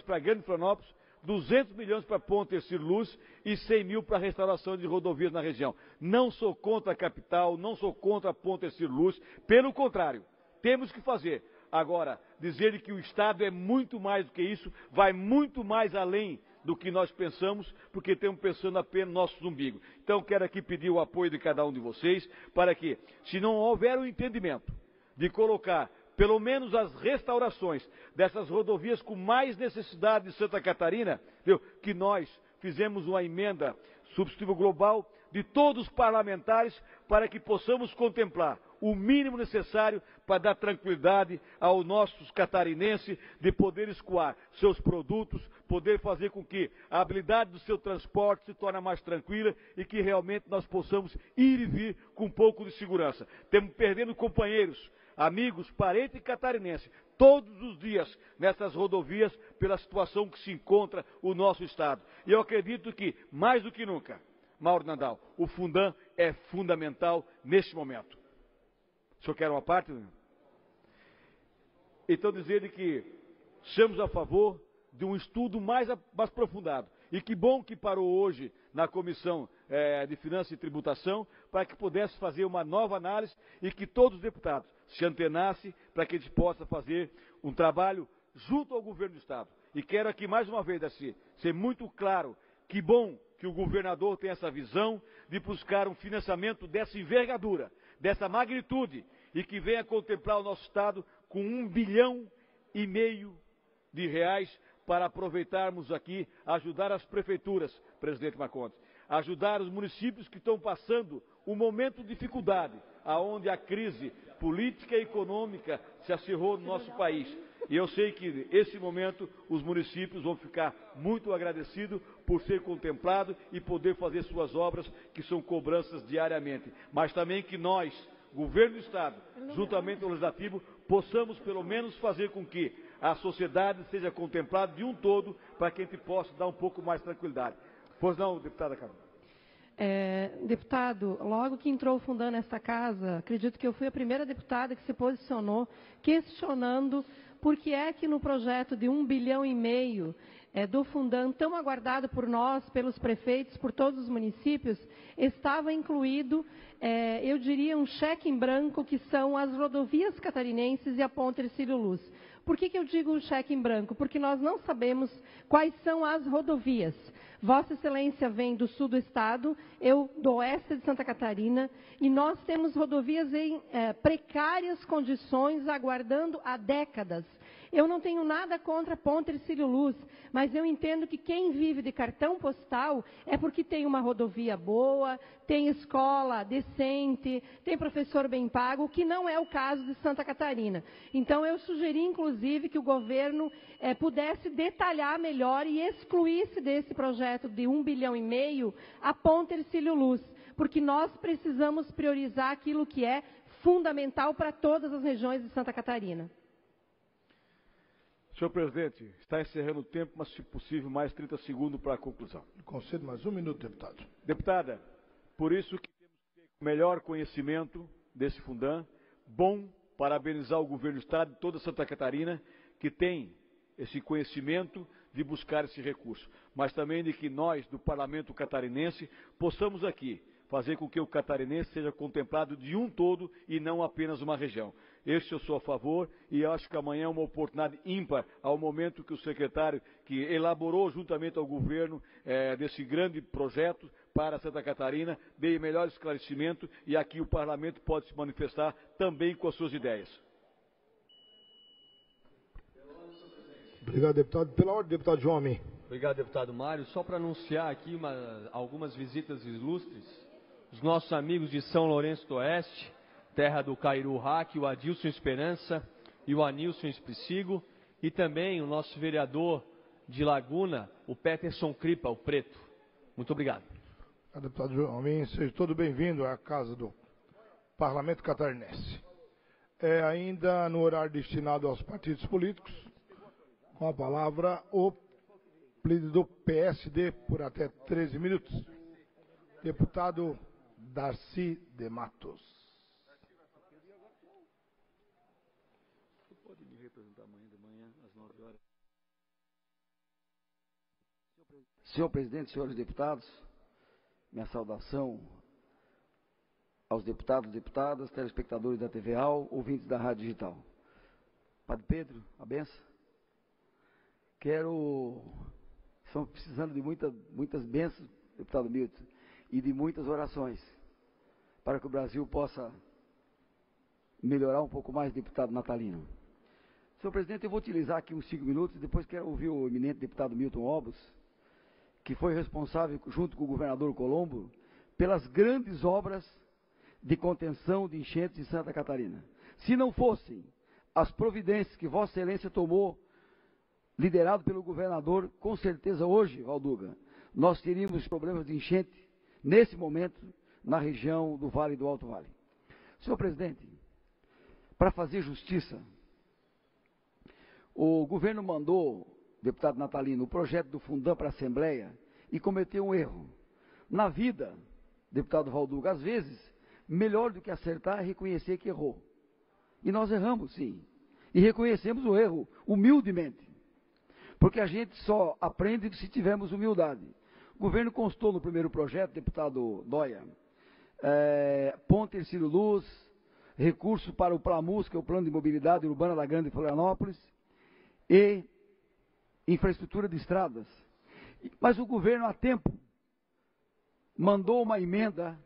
para Grande Florianópolis, 200 milhões para Ponte Ercílio Luz e 100 mil para restauração de rodovias na região. Não sou contra a capital, não sou contra a Ponte Ercílio Luz, pelo contrário, temos que fazer. Agora, dizer que o Estado é muito mais do que isso, vai muito mais além do que nós pensamos, porque estamos pensando apenas no nosso umbigo. Então, quero aqui pedir o apoio de cada um de vocês, para que, se não houver o entendimento de colocar pelo menos as restaurações dessas rodovias com mais necessidade de Santa Catarina, que nós fizemos uma emenda substitutiva global de todos os parlamentares para que possamos contemplar o mínimo necessário para dar tranquilidade aos nossos catarinenses de poder escoar seus produtos, poder fazer com que a habilidade do seu transporte se torne mais tranquila e que realmente nós possamos ir e vir com um pouco de segurança. Estamos perdendo companheiros, amigos, parentes catarinenses, todos os dias nessas rodovias pela situação que se encontra o nosso Estado. E eu acredito que, mais do que nunca, Mauro Nadal, o Fundam é fundamental neste momento. O senhor quer uma parte? Então dizer que somos a favor de um estudo mais aprofundado. E que bom que parou hoje na Comissão de Finanças e Tributação para que pudesse fazer uma nova análise e que todos os deputados se antenassem para que a gente possa fazer um trabalho junto ao governo do Estado. E quero aqui mais uma vez ser muito claro, que bom que o governador tem essa visão de buscar um financiamento dessa envergadura, dessa magnitude, e que venha contemplar o nosso Estado com 1,5 bilhão de reais para aproveitarmos aqui, ajudar as prefeituras, presidente Marcondes, ajudar os municípios que estão passando um momento de dificuldade, aonde a crise política e econômica se acirrou no nosso país. E eu sei que, nesse momento, os municípios vão ficar muito agradecidos por ser contemplados e poder fazer suas obras, que são cobranças diariamente. Mas também que nós, governo do Estado, juntamente com o Legislativo, possamos pelo menos fazer com que a sociedade seja contemplada de um todo, para que a gente possa dar um pouco mais de tranquilidade. Pois não, deputada Carmen? Deputado, logo que entrou o Fundam nesta casa, acredito que eu fui a primeira deputada que se posicionou questionando por que é que no projeto de 1,5 bilhão do Fundam, tão aguardado por nós, pelos prefeitos, por todos os municípios, estava incluído, eu diria, um cheque em branco, que são as rodovias catarinenses e a Ponte Ercílio Luz. Por que eu digo cheque em branco? Porque nós não sabemos quais são as rodovias. Vossa Excelência vem do sul do estado, eu do oeste de Santa Catarina, e nós temos rodovias em precárias condições, aguardando há décadas. Eu não tenho nada contra a Ponte Ercílio Luz, mas eu entendo que quem vive de cartão postal é porque tem uma rodovia boa, tem escola decente, tem professor bem pago, o que não é o caso de Santa Catarina. Então, eu sugeri, inclusive, que o governo pudesse detalhar melhor e excluísse desse projeto de 1,5 bilhão a Ponte Ercílio Luz, porque nós precisamos priorizar aquilo que é fundamental para todas as regiões de Santa Catarina. Senhor presidente, está encerrando o tempo, mas, se possível, mais 30 segundos para a conclusão. Concedo mais 1 minuto, deputado. Deputada, por isso que temos que ter melhor conhecimento desse Fundan. Bom, parabenizar o governo do Estado de toda Santa Catarina, que tem esse conhecimento de buscar esse recurso, mas também de que nós, do Parlamento Catarinense, possamos aqui fazer com que o catarinense seja contemplado de um todo e não apenas uma região. Este eu sou a favor e acho que amanhã é uma oportunidade ímpar ao momento que o secretário, que elaborou juntamente ao governo desse grande projeto para Santa Catarina, dê melhor esclarecimento e aqui o Parlamento pode se manifestar também com as suas ideias. Obrigado, deputado. Pela ordem, deputado João Amin. Obrigado, deputado Mário. Só para anunciar aqui algumas visitas ilustres, os nossos amigos de São Lourenço do Oeste, terra do Cairu Hack, o Adilson Esperança e o Anilson Espricigo, e também o nosso vereador de Laguna, o Peterson Cripa, o Preto. Muito obrigado. Deputado João Amin, seja todo bem-vindo à casa do Parlamento Catarinense. Ainda no horário destinado aos partidos políticos, com a palavra o líder do PSD por até 13 minutos, deputado Darcy de Matos. Você pode me representar amanhã de manhã, às 9 horas. Senhor presidente, senhores deputados, minha saudação aos deputados, deputadas, telespectadores da TV AL, ouvintes da Rádio Digital. Padre Pedro, a benção. Estamos precisando de muitas bênçãos, deputado Milton, e de muitas orações, para que o Brasil possa melhorar um pouco mais, deputado Natalino. Senhor presidente, eu vou utilizar aqui uns 5 minutos, depois quero ouvir o eminente deputado Milton Obos, que foi responsável, junto com o governador Colombo, pelas grandes obras de contenção de enchentes em Santa Catarina. Se não fossem as providências que Vossa Excelência tomou, liderado pelo governador, com certeza hoje, Valduga, nós teríamos problemas de enchente, nesse momento, na região do Vale e do Alto Vale. Senhor presidente, para fazer justiça, o governo mandou, deputado Natalino, o projeto do Fundan para a Assembleia e cometeu um erro. Na vida, deputado Valduga, às vezes, melhor do que acertar é reconhecer que errou. E nós erramos, sim. E reconhecemos o erro, humildemente. Porque a gente só aprende se tivermos humildade. O governo constou no primeiro projeto, deputado Dóia, ponte Ercílio Luz, recurso para o PLAMUS, que é o Plano de Mobilidade Urbana da Grande Florianópolis, e infraestrutura de estradas. Mas o governo, há tempo, mandou uma emenda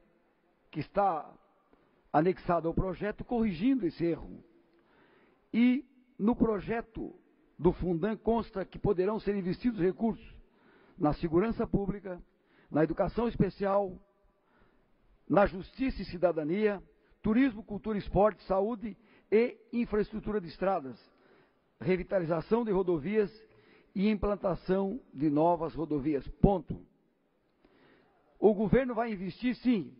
que está anexada ao projeto, corrigindo esse erro. E no projeto do Fundan consta que poderão ser investidos recursos na segurança pública, na educação especial, na justiça e cidadania, turismo, cultura, esporte, saúde e infraestrutura de estradas, revitalização de rodovias e implantação de novas rodovias. Ponto. O governo vai investir, sim,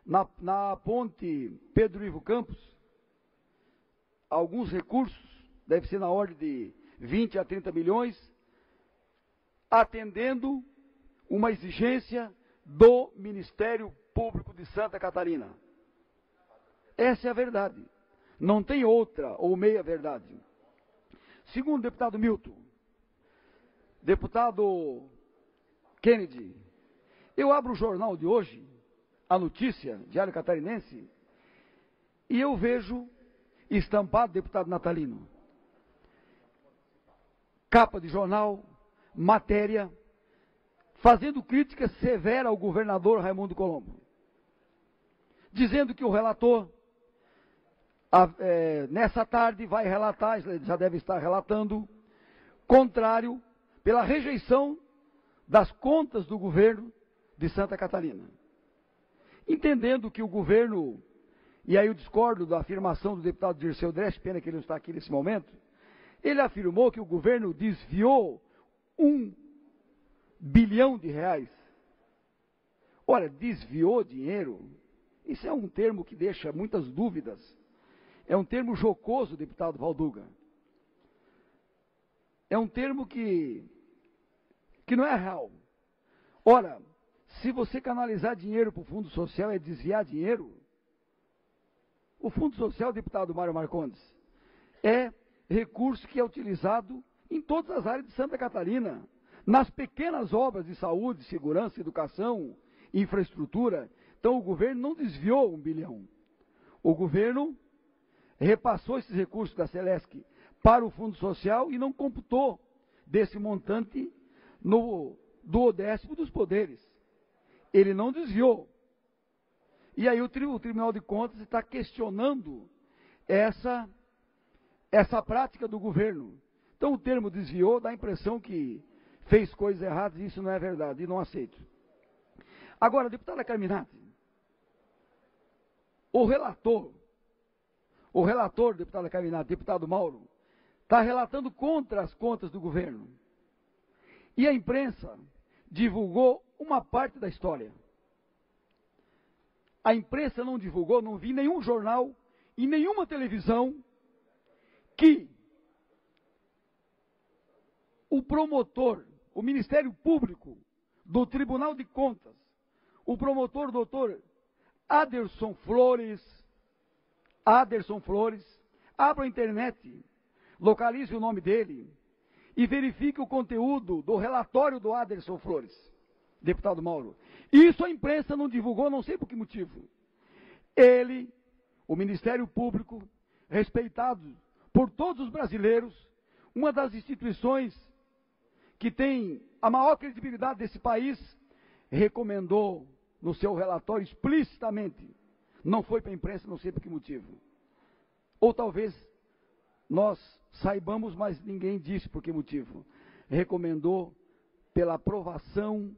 na ponte Pedro Ivo Campos, alguns recursos, deve ser na ordem de 20 a 30 milhões, atendendo uma exigência do Ministério Público de Santa Catarina. Essa é a verdade. Não tem outra ou meia verdade. Segundo, deputado Milton, deputado Kennedy, eu abro o jornal de hoje, a notícia, Diário Catarinense, e eu vejo estampado, deputado Natalino, capa de jornal, matéria, fazendo crítica severa ao governador Raimundo Colombo, dizendo que o relator, nessa tarde, vai relatar, já deve estar relatando, contrário, pela rejeição das contas do governo de Santa Catarina. Entendendo que o governo, e aí eu discordo da afirmação do deputado Dirceu Dresch, pena que ele não está aqui nesse momento, ele afirmou que o governo desviou R$1 bilhão. Olha, desviou dinheiro, isso é um termo que deixa muitas dúvidas. É um termo jocoso, deputado Valduga. É um termo que não é real. Ora, se você canalizar dinheiro para o Fundo Social é desviar dinheiro, O Fundo Social, deputado Mário Marcondes, é recurso que é utilizado em todas as áreas de Santa Catarina, nas pequenas obras de saúde, segurança, educação, infraestrutura. Então o governo não desviou 1 bilhão. O governo repassou esses recursos da Celesc para o Fundo Social e não computou desse montante no duodécimo dos poderes. Ele não desviou. E aí o Tribunal de Contas está questionando essa prática do governo. Então o termo desviou dá a impressão que fez coisas erradas e isso não é verdade, e não aceito. Agora, deputada Carminati, o relator, deputada Carminati, deputado Mauro, está relatando contra as contas do governo. E a imprensa divulgou uma parte da história. A imprensa não divulgou, não vi nenhum jornal e nenhuma televisão que o promotor, o Ministério Público do Tribunal de Contas, o promotor doutor Aderson Flores, abra a internet, localize o nome dele e verifique o conteúdo do relatório do Aderson Flores, deputado Mauro. Isso a imprensa não divulgou, não sei por que motivo. Ele, o Ministério Público, respeitado por todos os brasileiros, uma das instituições que tem a maior credibilidade desse país, recomendou no seu relatório explicitamente, não foi para a imprensa, não sei por que motivo. Ou talvez nós saibamos, mas ninguém disse por que motivo. Recomendou pela aprovação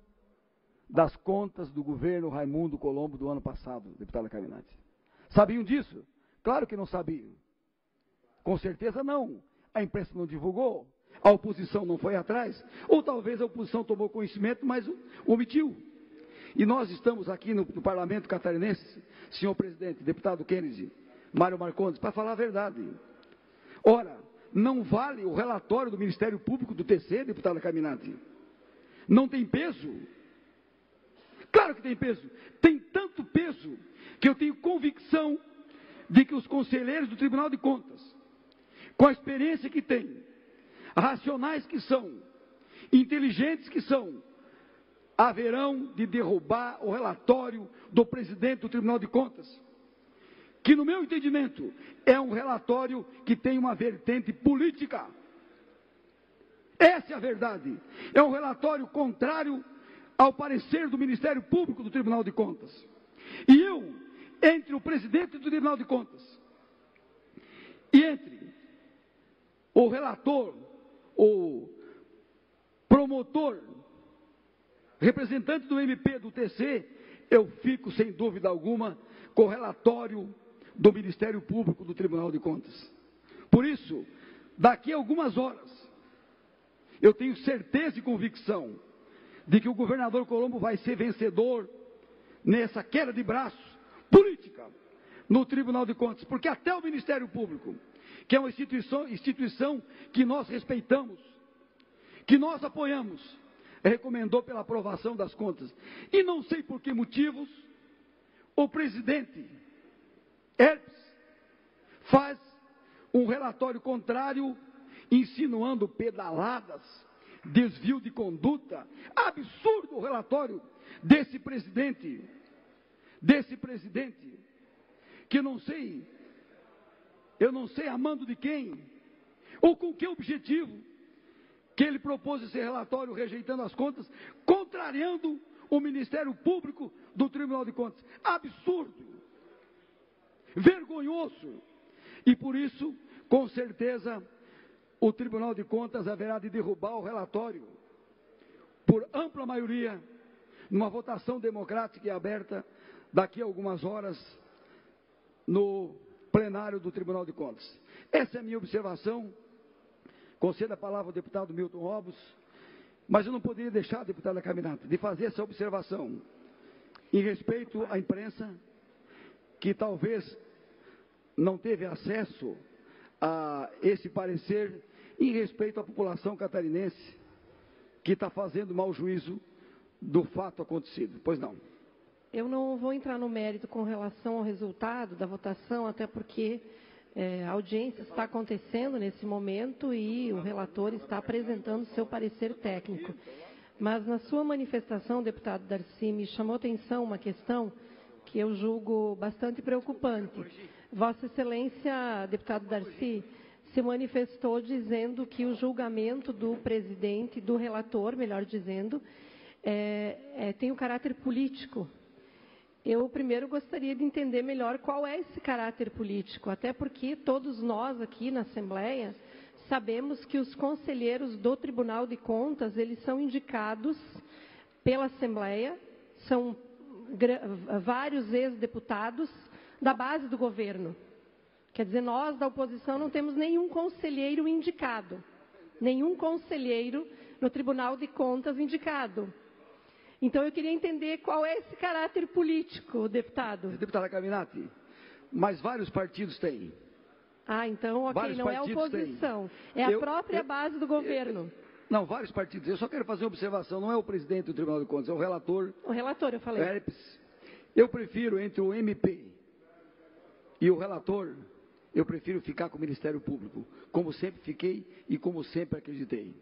das contas do governo Raimundo Colombo do ano passado, deputada Carminati. Sabiam disso? Claro que não sabiam. Com certeza não. A imprensa não divulgou, a oposição não foi atrás, ou talvez a oposição tomou conhecimento, mas omitiu. E nós estamos aqui no Parlamento Catarinense, senhor presidente, deputado Kennedy, Mário Marcondes, para falar a verdade. Ora, não vale o relatório do Ministério Público do TC, deputada Carminati? Não tem peso? Claro que tem peso. Tem tanto peso que eu tenho convicção de que os conselheiros do Tribunal de Contas, com a experiência que têm, racionais que são, inteligentes que são, haverão de derrubar o relatório do presidente do Tribunal de Contas, que no meu entendimento é um relatório que tem uma vertente política. Essa é a verdade. É um relatório contrário ao parecer do Ministério Público do Tribunal de Contas. E eu, entre o presidente do Tribunal de Contas e entre o relator, o promotor, representante do MP do TC, eu fico sem dúvida alguma com o relatório do Ministério Público do Tribunal de Contas. Por isso, daqui a algumas horas, eu tenho certeza e convicção de que o governador Colombo vai ser vencedor nessa queda de braço política no Tribunal de Contas, porque até o Ministério Público, que é uma instituição que nós respeitamos, que nós apoiamos, recomendou pela aprovação das contas. E não sei por que motivos o presidente Herpes faz um relatório contrário, insinuando pedaladas, desvio de conduta. Absurdo o relatório desse presidente, que eu não sei a mando de quem, ou com que objetivo, que ele propôs esse relatório rejeitando as contas, contrariando o Ministério Público do Tribunal de Contas. Absurdo, vergonhoso. E por isso, com certeza, o Tribunal de Contas haverá de derrubar o relatório por ampla maioria, numa votação democrática e aberta, daqui a algumas horas, no plenário do Tribunal de Contas. Essa é a minha observação. Concedo a palavra ao deputado Milton Robos, mas eu não poderia deixar, deputada Carminati, de fazer essa observação em respeito à imprensa, que talvez não teve acesso a esse parecer, em respeito à população catarinense, que está fazendo mau juízo do fato acontecido. Pois não. Eu não vou entrar no mérito com relação ao resultado da votação, até porque a audiência está acontecendo nesse momento e o relator está apresentando seu parecer técnico. Mas na sua manifestação, deputado Darcy, me chamou a atenção uma questão que eu julgo bastante preocupante. Vossa Excelência, deputado Darcy, se manifestou dizendo que o julgamento do presidente, do relator, melhor dizendo, tem um caráter político. Eu primeiro gostaria de entender melhor qual é esse caráter político, até porque todos nós aqui na Assembleia sabemos que os conselheiros do Tribunal de Contas, eles são indicados pela Assembleia, são vários ex-deputados da base do governo. Quer dizer, nós da oposição não temos nenhum conselheiro indicado, nenhum conselheiro no Tribunal de Contas indicado. Então, eu queria entender qual é esse caráter político, deputado. Deputada Caminati, mas vários partidos têm. Ah, então, ok, Vários não é a oposição, é a própria base do governo. Não, vários partidos. Eu só quero fazer uma observação, não é o presidente do Tribunal de Contas, é o relator. O relator, eu falei. Eu prefiro, entre o MP e o relator, eu prefiro ficar com o Ministério Público, como sempre fiquei e como sempre acreditei.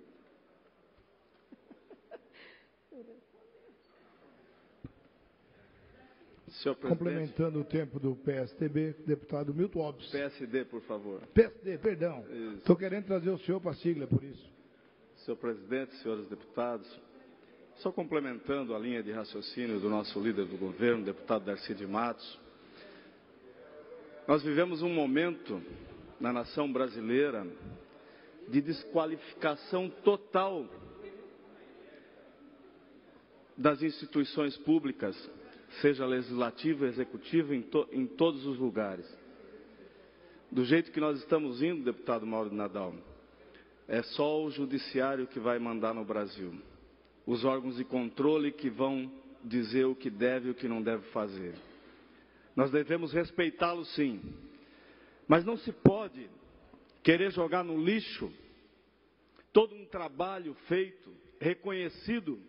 Complementando o tempo do PSDB, deputado Milton Alves. PSD, por favor. PSD, perdão. Estou querendo trazer o senhor para a sigla, por isso. Senhor presidente, senhores deputados, só complementando a linha de raciocínio do nosso líder do governo, deputado Darcy de Matos, nós vivemos um momento na nação brasileira de desqualificação total das instituições públicas, seja legislativo, executivo, em todos os lugares. Do jeito que nós estamos indo, deputado Mauro de Nadal, é só o judiciário que vai mandar no Brasil. Os órgãos de controle que vão dizer o que deve e o que não deve fazer. Nós devemos respeitá-lo, sim. Mas não se pode querer jogar no lixo todo um trabalho feito, reconhecido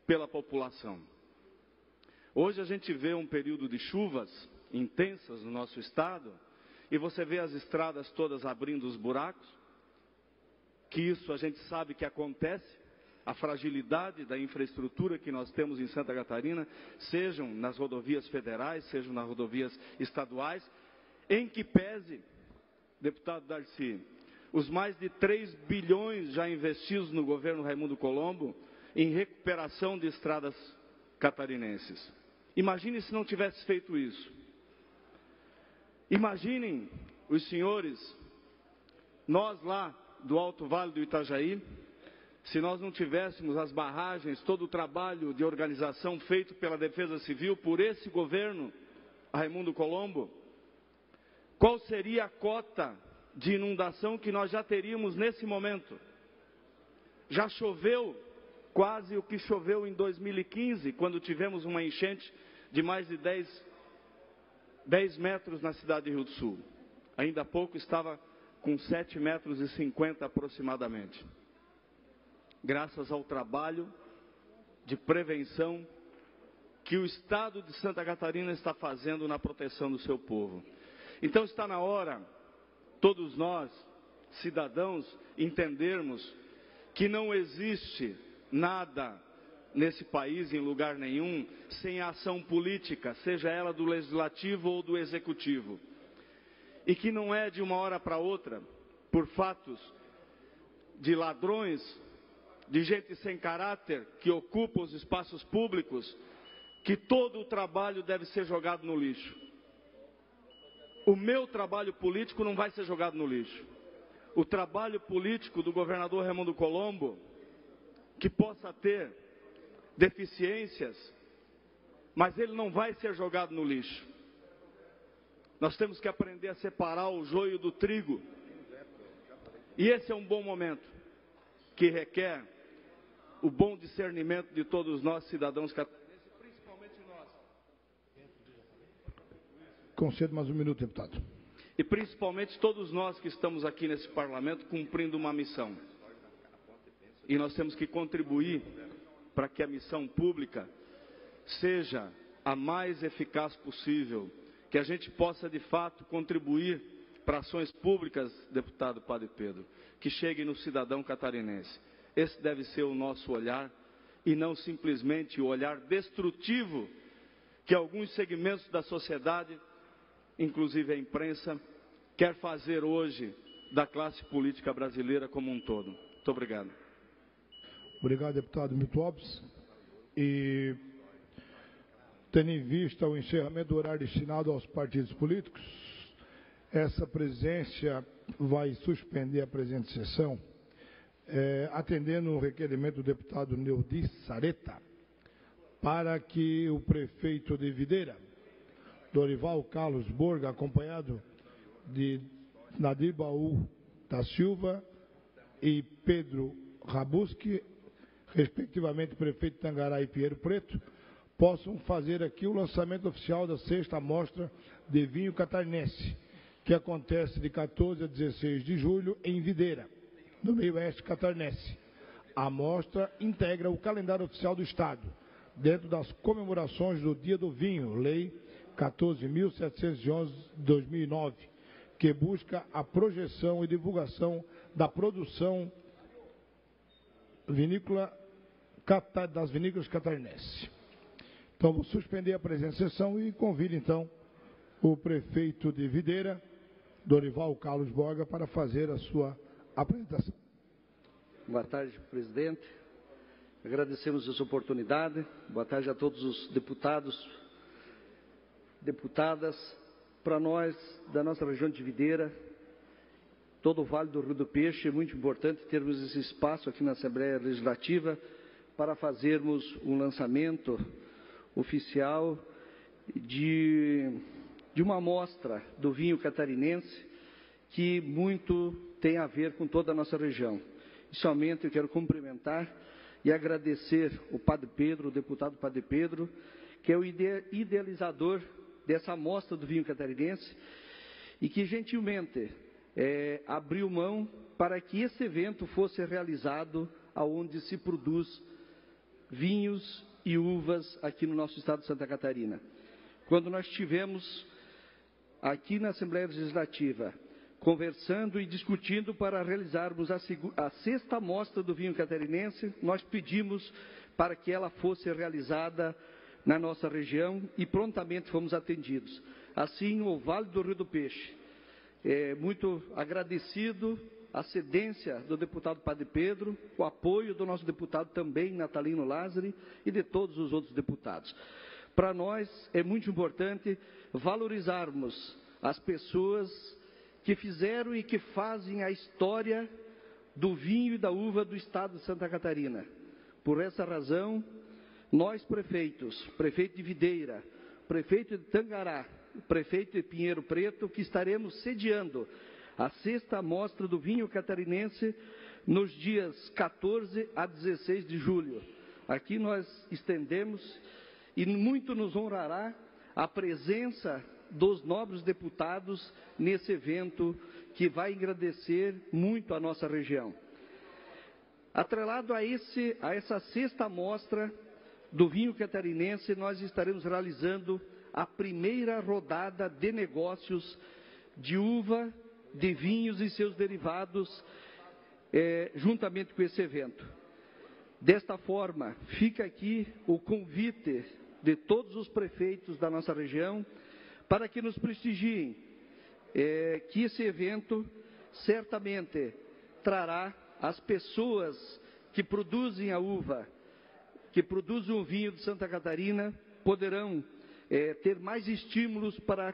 pela população. Hoje a gente vê um período de chuvas intensas no nosso estado e você vê as estradas todas abrindo os buracos, que isso a gente sabe que acontece, a fragilidade da infraestrutura que nós temos em Santa Catarina, sejam nas rodovias federais, sejam nas rodovias estaduais, em que pese, deputado Darcy, os mais de 3 bilhões já investidos no governo Raimundo Colombo em recuperação de estradas catarinenses. Imagine se não tivesse feito isso. Imaginem os senhores, nós lá do Alto Vale do Itajaí, se nós não tivéssemos as barragens, todo o trabalho de organização feito pela Defesa Civil por esse governo, Raimundo Colombo, qual seria a cota de inundação que nós já teríamos nesse momento? Já choveu quase o que choveu em 2015, quando tivemos uma enchente de mais de 10 metros na cidade de Rio do Sul. Ainda há pouco estava com 7,50 metros aproximadamente. Graças ao trabalho de prevenção que o Estado de Santa Catarina está fazendo na proteção do seu povo. Então está na hora, todos nós, cidadãos, entendermos que não existe nada nesse país, em lugar nenhum, sem a ação política, seja ela do legislativo ou do executivo. E que não é de uma hora para outra, por fatos de ladrões, de gente sem caráter, que ocupa os espaços públicos, que todo o trabalho deve ser jogado no lixo. O meu trabalho político não vai ser jogado no lixo. O trabalho político do governador Raimundo Colombo, que possa ter deficiências, mas ele não vai ser jogado no lixo. Nós temos que aprender a separar o joio do trigo. E esse é um bom momento, que requer o bom discernimento de todos nós, cidadãos catarinenses, principalmente nós. Concedo mais um minuto, deputado. E principalmente todos nós que estamos aqui nesse parlamento cumprindo uma missão. E nós temos que contribuir para que a missão pública seja a mais eficaz possível, que a gente possa de fato contribuir para ações públicas, deputado Padre Pedro, que cheguem no cidadão catarinense. Esse deve ser o nosso olhar e não simplesmente o olhar destrutivo que alguns segmentos da sociedade, inclusive a imprensa, quer fazer hoje da classe política brasileira como um todo. Muito obrigado. Obrigado, deputado Milton Alves. E, tendo em vista o encerramento do horário destinado aos partidos políticos, essa presidência vai suspender a presente sessão, atendendo o requerimento do deputado Neudi Sareta, para que o prefeito de Videira, Dorival Carlos Borga, acompanhado de Nadir Baú da Silva e Pedro Rabuski, respectivamente prefeito de Tangará e Pinheiro Preto, possam fazer aqui o lançamento oficial da 6ª Mostra de Vinho Catarinense, que acontece de 14 a 16 de julho em Videira, no meio-oeste catarinense. A mostra integra o calendário oficial do Estado, dentro das comemorações do Dia do Vinho, Lei 14.711 de 2009, que busca a projeção e divulgação da produção vinícola das vinícolas catarinenses. Então, vou suspender a presente sessão e convido, então, o prefeito de Videira, Dorival Carlos Borga, para fazer a sua apresentação. Boa tarde, presidente. Agradecemos essa oportunidade. Boa tarde a todos os deputados, deputadas. Para nós, da nossa região de Videira, todo o Vale do Rio do Peixe, é muito importante termos esse espaço aqui na Assembleia Legislativa para fazermos um lançamento oficial de uma amostra do vinho catarinense que muito tem a ver com toda a nossa região. Inicialmente, eu quero cumprimentar e agradecer o Padre Pedro, o deputado Padre Pedro, que é o idealizador dessa amostra do vinho catarinense e que gentilmente abriu mão para que esse evento fosse realizado aonde se produz vinhos e uvas aqui no nosso estado de Santa Catarina. Quando nós estivemos aqui na Assembleia Legislativa, conversando e discutindo para realizarmos a 6ª Mostra do Vinho Catarinense, nós pedimos para que ela fosse realizada na nossa região e prontamente fomos atendidos. Assim, o Vale do Rio do Peixe, muito agradecido a cedência do deputado Padre Pedro, o apoio do nosso deputado também, Natalino Lázari, e de todos os outros deputados. Para nós é muito importante valorizarmos as pessoas que fizeram e que fazem a história do vinho e da uva do estado de Santa Catarina. Por essa razão, nós prefeitos, prefeito de Videira, prefeito de Tangará, prefeito de Pinheiro Preto, que estaremos sediando a 6ª Mostra do Vinho Catarinense nos dias 14 a 16 de julho. Aqui nós estendemos e muito nos honrará a presença dos nobres deputados nesse evento que vai engrandecer muito a nossa região. Atrelado a essa 6ª Mostra do Vinho Catarinense, nós estaremos realizando a primeira rodada de negócios de uva, de vinhos e seus derivados, juntamente com esse evento. Desta forma, fica aqui o convite de todos os prefeitos da nossa região para que nos prestigiem, que esse evento certamente trará as pessoas que produzem a uva, que produzem o vinho de Santa Catarina, poderão ter mais estímulos para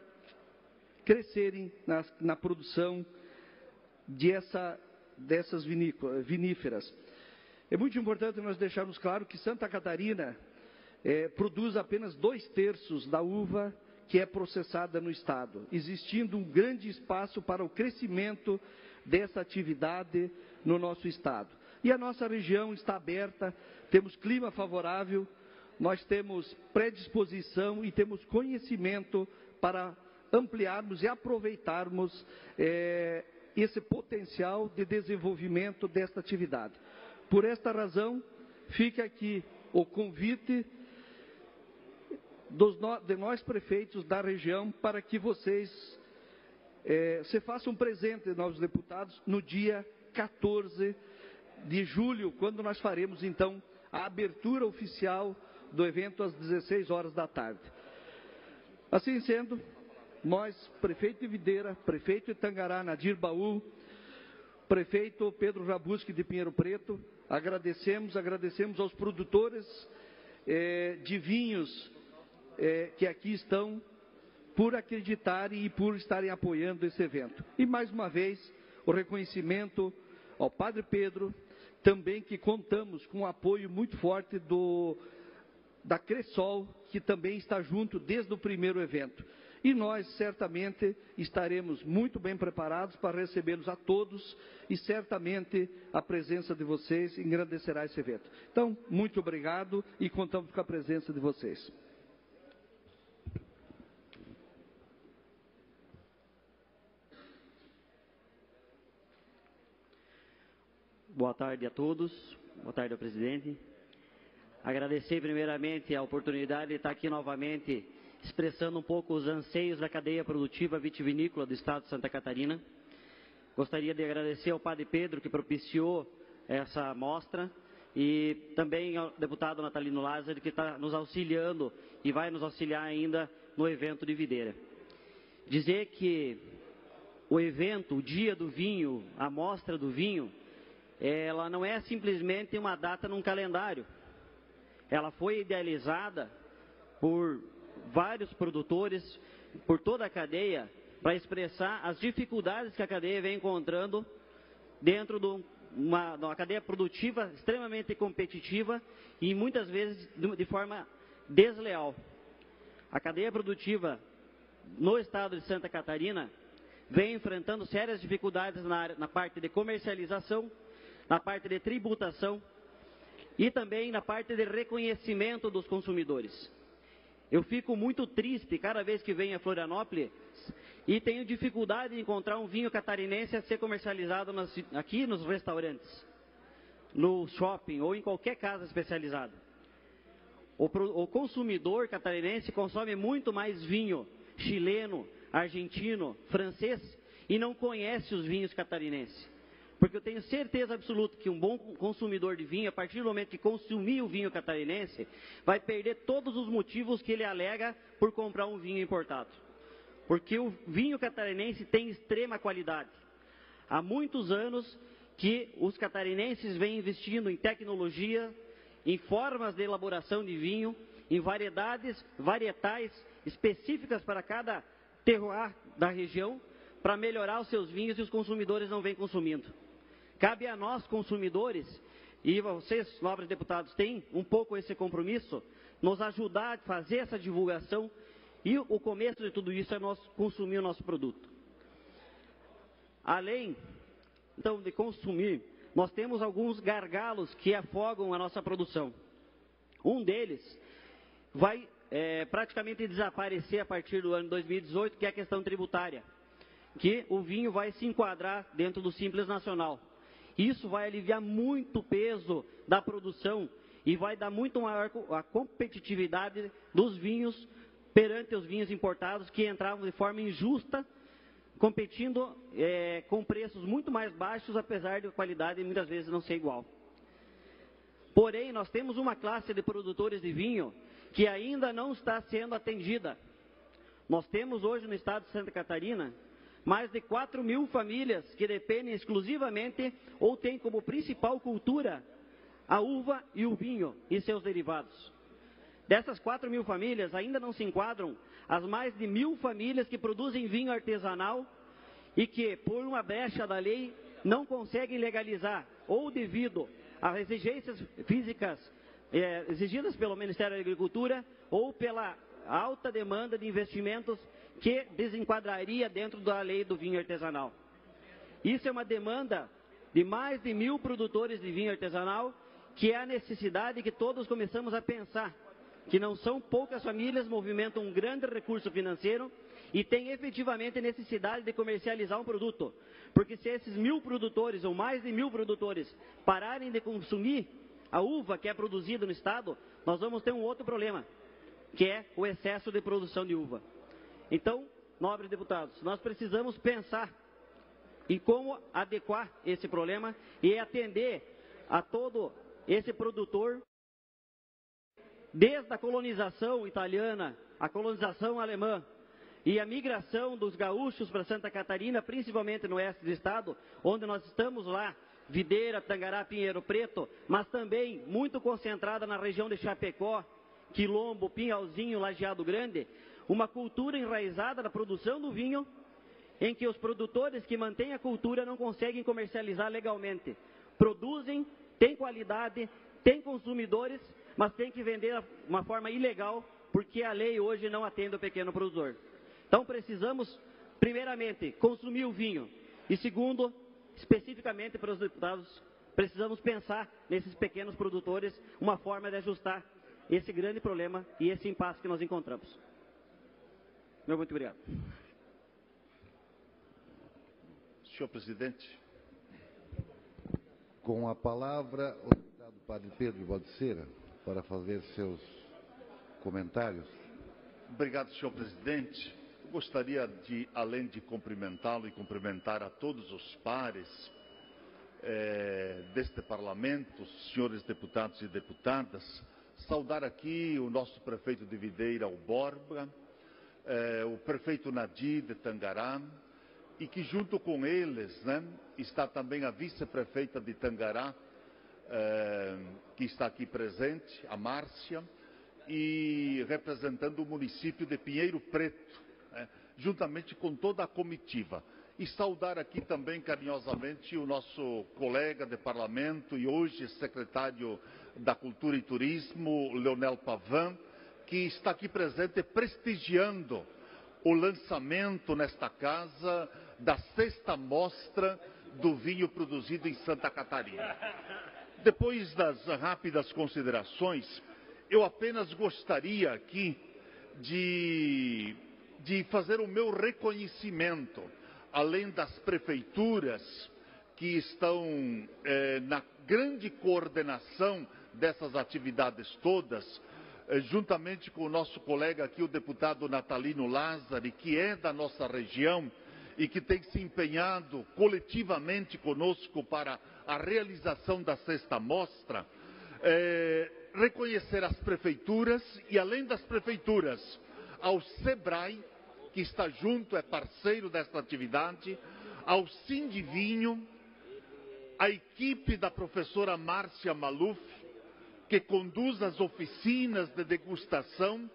crescerem na produção dessas viníferas. É muito importante nós deixarmos claro que Santa Catarina produz apenas 2/3 da uva que é processada no estado, existindo um grande espaço para o crescimento dessa atividade no nosso estado. E a nossa região está aberta, temos clima favorável, nós temos predisposição e temos conhecimento para ampliarmos e aproveitarmos esse potencial de desenvolvimento desta atividade. Por esta razão, fica aqui o convite de nós prefeitos da região para que vocês se façam presente, nós deputados, no dia 14 de julho, quando nós faremos então a abertura oficial do evento às 16 horas da tarde. Assim sendo, nós, prefeito de Videira, prefeito de Tangará, Nadir Baú, prefeito Pedro Rabuski de Pinheiro Preto, agradecemos aos produtores de vinhos que aqui estão por acreditarem e por estarem apoiando esse evento. E mais uma vez, o reconhecimento ao Padre Pedro, também que contamos com o apoio muito forte da Cressol, que também está junto desde o primeiro evento. E nós certamente estaremos muito bem preparados para recebê-los a todos e certamente a presença de vocês engrandecerá esse evento. Então, muito obrigado e contamos com a presença de vocês. Boa tarde a todos, boa tarde ao presidente. Agradecer primeiramente a oportunidade de estar aqui novamente expressando um pouco os anseios da cadeia produtiva vitivinícola do estado de Santa Catarina. Gostaria de agradecer ao Padre Pedro que propiciou essa mostra e também ao deputado Natalino Lázaro que está nos auxiliando e vai nos auxiliar ainda no evento de Videira. Dizer que o evento, o dia do vinho, a mostra do vinho, ela não é simplesmente uma data num calendário. Ela foi idealizada por vários produtores, por toda a cadeia, para expressar as dificuldades que a cadeia vem encontrando dentro de uma cadeia produtiva extremamente competitiva e muitas vezes de forma desleal. A cadeia produtiva no estado de Santa Catarina vem enfrentando sérias dificuldades na parte de comercialização, na parte de tributação e também na parte de reconhecimento dos consumidores. Eu fico muito triste cada vez que venho a Florianópolis e tenho dificuldade de encontrar um vinho catarinense a ser comercializado aqui nos restaurantes, no shopping ou em qualquer casa especializada. O consumidor catarinense consome muito mais vinho chileno, argentino, francês e não conhece os vinhos catarinenses. Porque eu tenho certeza absoluta que um bom consumidor de vinho, a partir do momento que consumir o vinho catarinense, vai perder todos os motivos que ele alega por comprar um vinho importado. Porque o vinho catarinense tem extrema qualidade. Há muitos anos que os catarinenses vêm investindo em tecnologia, em formas de elaboração de vinho, em variedades, varietais específicas para cada terroir da região, para melhorar os seus vinhos e os consumidores não vêm consumindo. Cabe a nós, consumidores, e vocês, nobres deputados, têm um pouco esse compromisso, nos ajudar a fazer essa divulgação e o começo de tudo isso é nós consumir o nosso produto. Além, então, de consumir, nós temos alguns gargalos que afogam a nossa produção. Um deles vai praticamente desaparecer a partir do ano 2018, que é a questão tributária, que o vinho vai se enquadrar dentro do Simples Nacional. Isso vai aliviar muito o peso da produção e vai dar muito maior a competitividade dos vinhos perante os vinhos importados que entravam de forma injusta, competindo com preços muito mais baixos, apesar de a qualidade muitas vezes não ser igual. Porém, nós temos uma classe de produtores de vinho que ainda não está sendo atendida. Nós temos hoje no estado de Santa Catarina mais de 4.000 famílias que dependem exclusivamente ou têm como principal cultura a uva e o vinho e seus derivados. Dessas 4.000 famílias ainda não se enquadram as mais de 1.000 famílias que produzem vinho artesanal e que, por uma brecha da lei, não conseguem legalizar ou devido às exigências físicas exigidas pelo Ministério da Agricultura ou pela alta demanda de investimentos que desenquadraria dentro da lei do vinho artesanal. Isso é uma demanda de mais de 1.000 produtores de vinho artesanal, que é a necessidade que todos começamos a pensar, que não são poucas famílias, movimentam um grande recurso financeiro e têm efetivamente necessidade de comercializar um produto. Porque se esses 1.000 produtores, ou mais de 1.000 produtores, pararem de consumir a uva que é produzida no estado, nós vamos ter um outro problema. que é o excesso de produção de uva. Então, nobres deputados, nós precisamos pensar em como adequar esse problema e atender a todo esse produtor, desde a colonização italiana, a colonização alemã e a migração dos gaúchos para Santa Catarina, principalmente no oeste do estado, onde nós estamos lá, Videira, Tangará, Pinheiro Preto, mas também muito concentrada na região de Chapecó, Quilombo, Pinhalzinho, Lajeado Grande, uma cultura enraizada na produção do vinho, em que os produtores que mantêm a cultura não conseguem comercializar legalmente. Produzem, têm qualidade, têm consumidores, mas têm que vender de uma forma ilegal, porque a lei hoje não atende o pequeno produtor. Então precisamos, primeiramente, consumir o vinho. E segundo, especificamente para os deputados, precisamos pensar nesses pequenos produtores, uma forma de ajustar esse grande problema e esse impasse que nós encontramos. Meu muito obrigado. Senhor presidente. Com a palavra, o deputado Padre Pedro Baldiceira, para fazer seus comentários. Obrigado, senhor presidente. Gostaria de, além de cumprimentá-lo e cumprimentar a todos os pares deste parlamento, senhores deputados e deputadas, saudar aqui o nosso prefeito de Videira, o Borba, o prefeito Nadir de Tangará, e que junto com eles, está também a vice-prefeita de Tangará, que está aqui presente, a Márcia, e representando o município de Pinheiro Preto, juntamente com toda a comitiva. E saudar aqui também carinhosamente o nosso colega de parlamento e hoje secretário da Cultura e Turismo, Leonel Pavan, que está aqui presente prestigiando o lançamento nesta casa da 6ª mostra do vinho produzido em Santa Catarina. Depois das rápidas considerações, eu apenas gostaria aqui de fazer o meu reconhecimento, além das prefeituras que estão na grande coordenação dessas atividades todas, juntamente com o nosso colega aqui, o deputado Natalino Lázari, que é da nossa região e que tem se empenhado coletivamente conosco para a realização da 6ª mostra, reconhecer as prefeituras e, além das prefeituras, ao SEBRAE, que está junto, é parceiro desta atividade, ao Sindivinho, a equipe da professora Márcia Maluf, que conduz as oficinas de degustação,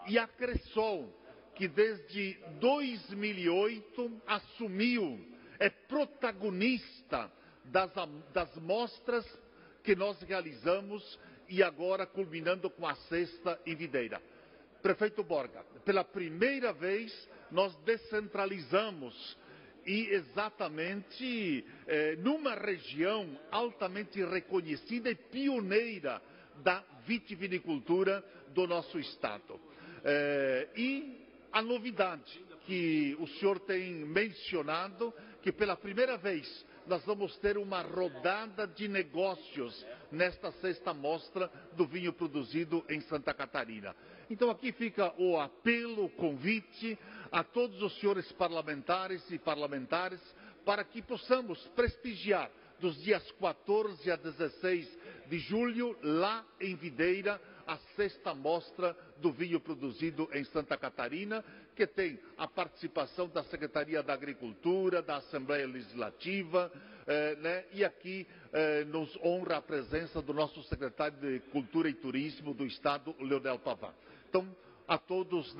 e a Cressol, que desde 2008 assumiu, é protagonista das mostras que nós realizamos e agora culminando com a 6ª em Videira. Prefeito Borga, pela primeira vez nós descentralizamos e exatamente numa região altamente reconhecida e pioneira da vitivinicultura do nosso estado. E a novidade que o senhor tem mencionado, que pela primeira vez nós vamos ter uma rodada de negócios nesta 6ª mostra do vinho produzido em Santa Catarina. Então aqui fica o apelo, o convite a todos os senhores parlamentares e parlamentares para que possamos prestigiar dos dias 14 a 16 de julho, lá em Videira, a 6ª mostra do vinho produzido em Santa Catarina, que tem a participação da Secretaria da Agricultura, da Assembleia Legislativa, e aqui nos honra a presença do nosso secretário de Cultura e Turismo do Estado, Leonel Pavan. Então, a todos,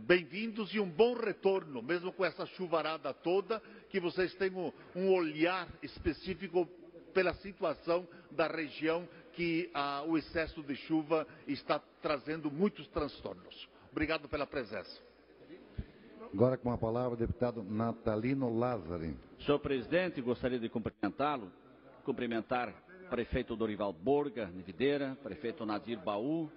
bem-vindos e um bom retorno, mesmo com essa chuvarada toda, que vocês tenham um olhar específico pela situação da região que o excesso de chuva está trazendo muitos transtornos. Obrigado pela presença. Agora com a palavra o deputado Natalino Lázari. Senhor presidente, gostaria de cumprimentar o prefeito Dorival Borga, de Videira, prefeito Nadir Baú,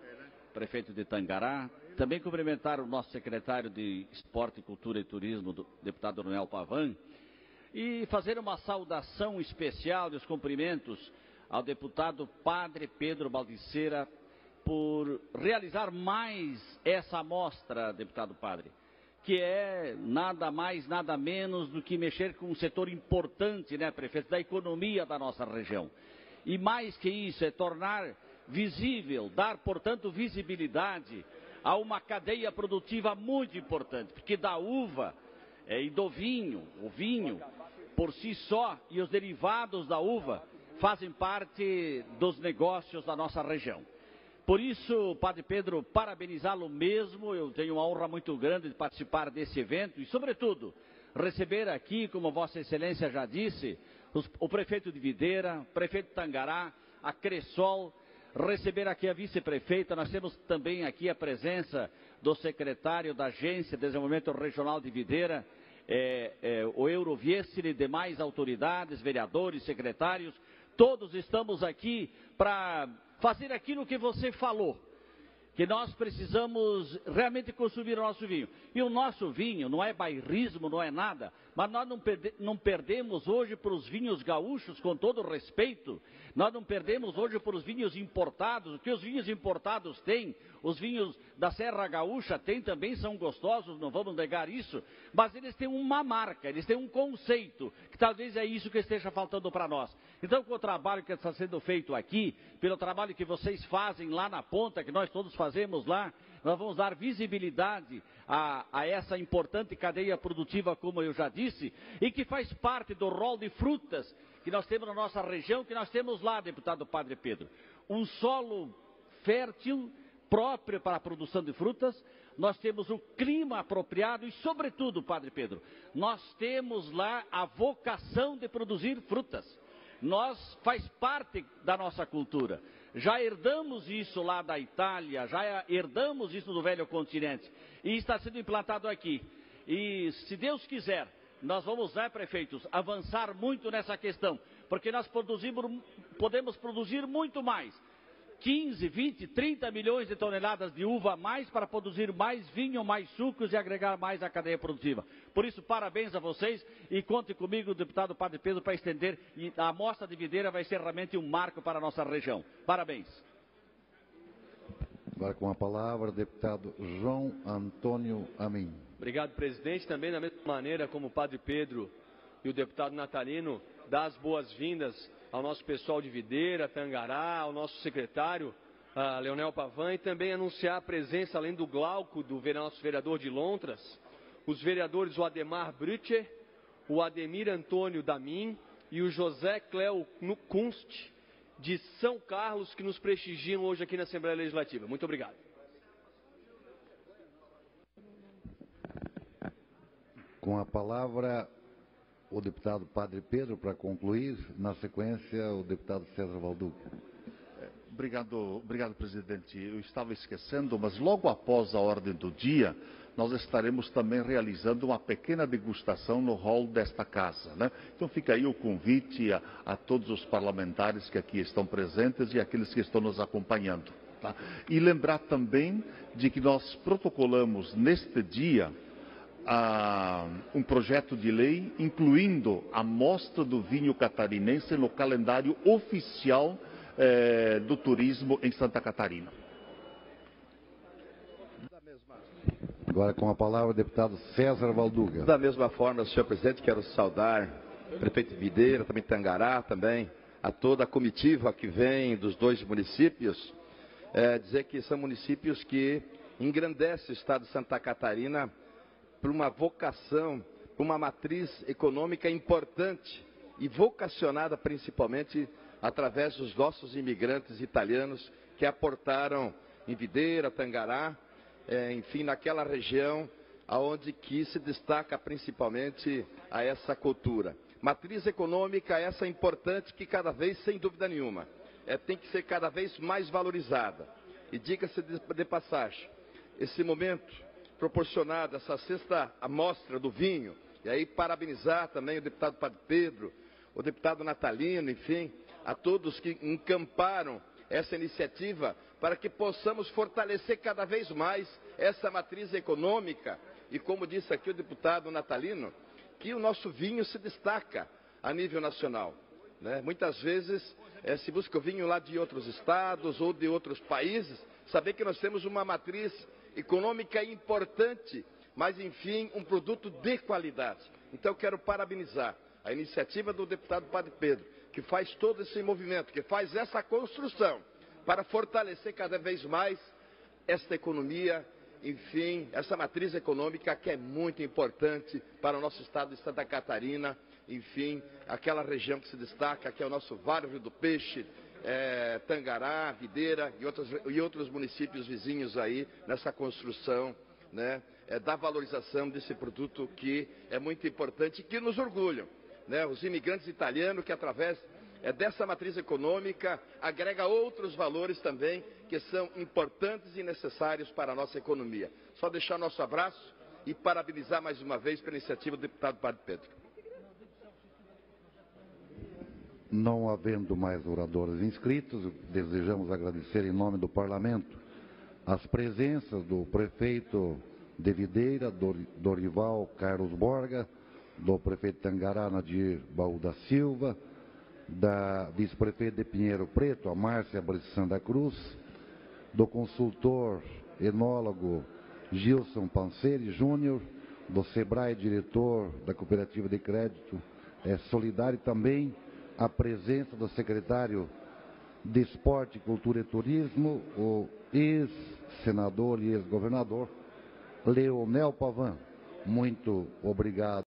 prefeito de Tangará, também cumprimentar o nosso secretário de Esporte, Cultura e Turismo, do deputado Leonel Pavan, e fazer uma saudação especial dos cumprimentos ao deputado Padre Pedro Baldiceira, por realizar mais essa amostra, deputado Padre, que é nada mais, nada menos do que mexer com um setor importante, né, prefeito, da economia da nossa região. E mais que isso, é tornar visível, dar, portanto, visibilidade a uma cadeia produtiva muito importante, porque da uva e do vinho, o vinho por si só e os derivados da uva fazem parte dos negócios da nossa região. Por isso, Padre Pedro, parabenizá-lo mesmo, eu tenho uma honra muito grande de participar desse evento e, sobretudo, receber aqui, como Vossa Excelência já disse, o prefeito de Videira, o prefeito de Tangará, a Cressol, receber aqui a vice-prefeita, nós temos também aqui a presença do secretário da Agência de Desenvolvimento Regional de Videira, o Euroviestre e demais autoridades, vereadores, secretários, todos estamos aqui para fazer aquilo que você falou, que nós precisamos realmente consumir o nosso vinho. E o nosso vinho não é bairrismo, não é nada, mas nós não perdemos hoje para os vinhos gaúchos, com todo respeito, nós não perdemos hoje para os vinhos importados, o que os vinhos importados têm, os vinhos da Serra Gaúcha têm também, são gostosos, não vamos negar isso, mas eles têm uma marca, eles têm um conceito, que talvez é isso que esteja faltando para nós. Então, com o trabalho que está sendo feito aqui, pelo trabalho que vocês fazem lá na ponta, que nós todos fazemos lá, nós vamos dar visibilidade a essa importante cadeia produtiva, como eu já disse, e que faz parte do rol de frutas que nós temos na nossa região, que nós temos lá, deputado Padre Pedro. Um solo fértil, próprio para a produção de frutas, nós temos o clima apropriado e, sobretudo, Padre Pedro, nós temos lá a vocação de produzir frutas. Faz parte da nossa cultura. Já herdamos isso lá da Itália, já herdamos isso do velho continente e está sendo implantado aqui. E se Deus quiser, nós vamos, né, prefeitos, avançar muito nessa questão, porque nós podemos produzir muito mais. 15, 20, 30 milhões de toneladas de uva a mais para produzir mais vinho, mais sucos e agregar mais à cadeia produtiva. Por isso, parabéns a vocês e conte comigo, deputado Padre Pedro, para estender. E a amostra de Videira vai ser realmente um marco para a nossa região. Parabéns. Agora com a palavra, o deputado João Antônio Amin. Obrigado, presidente. Também da mesma maneira como o Padre Pedro e o deputado Natalino, dá as boas-vindas ao nosso pessoal de Videira, Tangará, ao nosso secretário, Leonel Pavan, e também anunciar a presença, além do Glauco, do nosso vereador de Lontras, os vereadores o Ademar Brücher, o Ademir Antônio Damin e o José Cléo Kunst, de São Carlos, que nos prestigiam hoje aqui na Assembleia Legislativa. Muito obrigado. Com a palavra, o deputado Padre Pedro, para concluir. Na sequência, o deputado César Valduca. Obrigado, presidente. Eu estava esquecendo, mas logo após a ordem do dia, nós estaremos também realizando uma pequena degustação no hall desta casa, né? Então fica aí o convite a todos os parlamentares que aqui estão presentes e aqueles que estão nos acompanhando, tá? E lembrar também de que nós protocolamos neste dia um projeto de lei incluindo a mostra do vinho catarinense no calendário oficial do turismo em Santa Catarina. Agora com a palavra o deputado César Valduga. Da mesma forma, senhor presidente, quero saudar o prefeito de Videira, também Tangará, também a toda a comitiva que vem dos dois municípios, dizer que são municípios que engrandecem o estado de Santa Catarina por uma vocação, por uma matriz econômica importante e vocacionada principalmente através dos nossos imigrantes italianos que aportaram em Videira, Tangará, enfim, naquela região aonde que se destaca principalmente a essa cultura. Matriz econômica essa importante que cada vez, sem dúvida nenhuma, tem que ser cada vez mais valorizada. E diga-se de passagem, esse momento proporcionado, essa sexta amostra do vinho, e aí parabenizar também o deputado Padre Pedro, o deputado Natalino, enfim, a todos que encamparam essa iniciativa para que possamos fortalecer cada vez mais essa matriz econômica e, como disse aqui o deputado Natalino, que o nosso vinho se destaca a nível nacional. né? Muitas vezes se busca o vinho lá de outros estados ou de outros países, saber que nós temos uma matriz econômica importante, mas enfim, um produto de qualidade. Então eu quero parabenizar a iniciativa do deputado Padre Pedro, que faz todo esse movimento, que faz essa construção para fortalecer cada vez mais esta economia, enfim, essa matriz econômica que é muito importante para o nosso estado de Santa Catarina, enfim, aquela região que se destaca, que é o nosso Vale do Rio do Peixe, Tangará, Videira e outros municípios vizinhos aí nessa construção, né, da valorização desse produto que é muito importante e que nos orgulham, né, os imigrantes italianos que através dessa matriz econômica agrega outros valores também que são importantes e necessários para a nossa economia. Só deixar nosso abraço e parabenizar mais uma vez pela iniciativa do deputado Padre Pedro. Não havendo mais oradores inscritos, desejamos agradecer em nome do Parlamento as presenças do prefeito de Videira, Dorival Carlos Borga, do prefeito Tangará, Nadir Baú da Silva, da vice-prefeita de Pinheiro Preto, a Márcia Brissan da Cruz, do consultor enólogo Gilson Panseri Júnior, do SEBRAE, diretor da Cooperativa de Crédito Solidário, também a presença do secretário de Esporte, Cultura e Turismo, o ex-senador e ex-governador Leonel Pavan. Muito obrigado.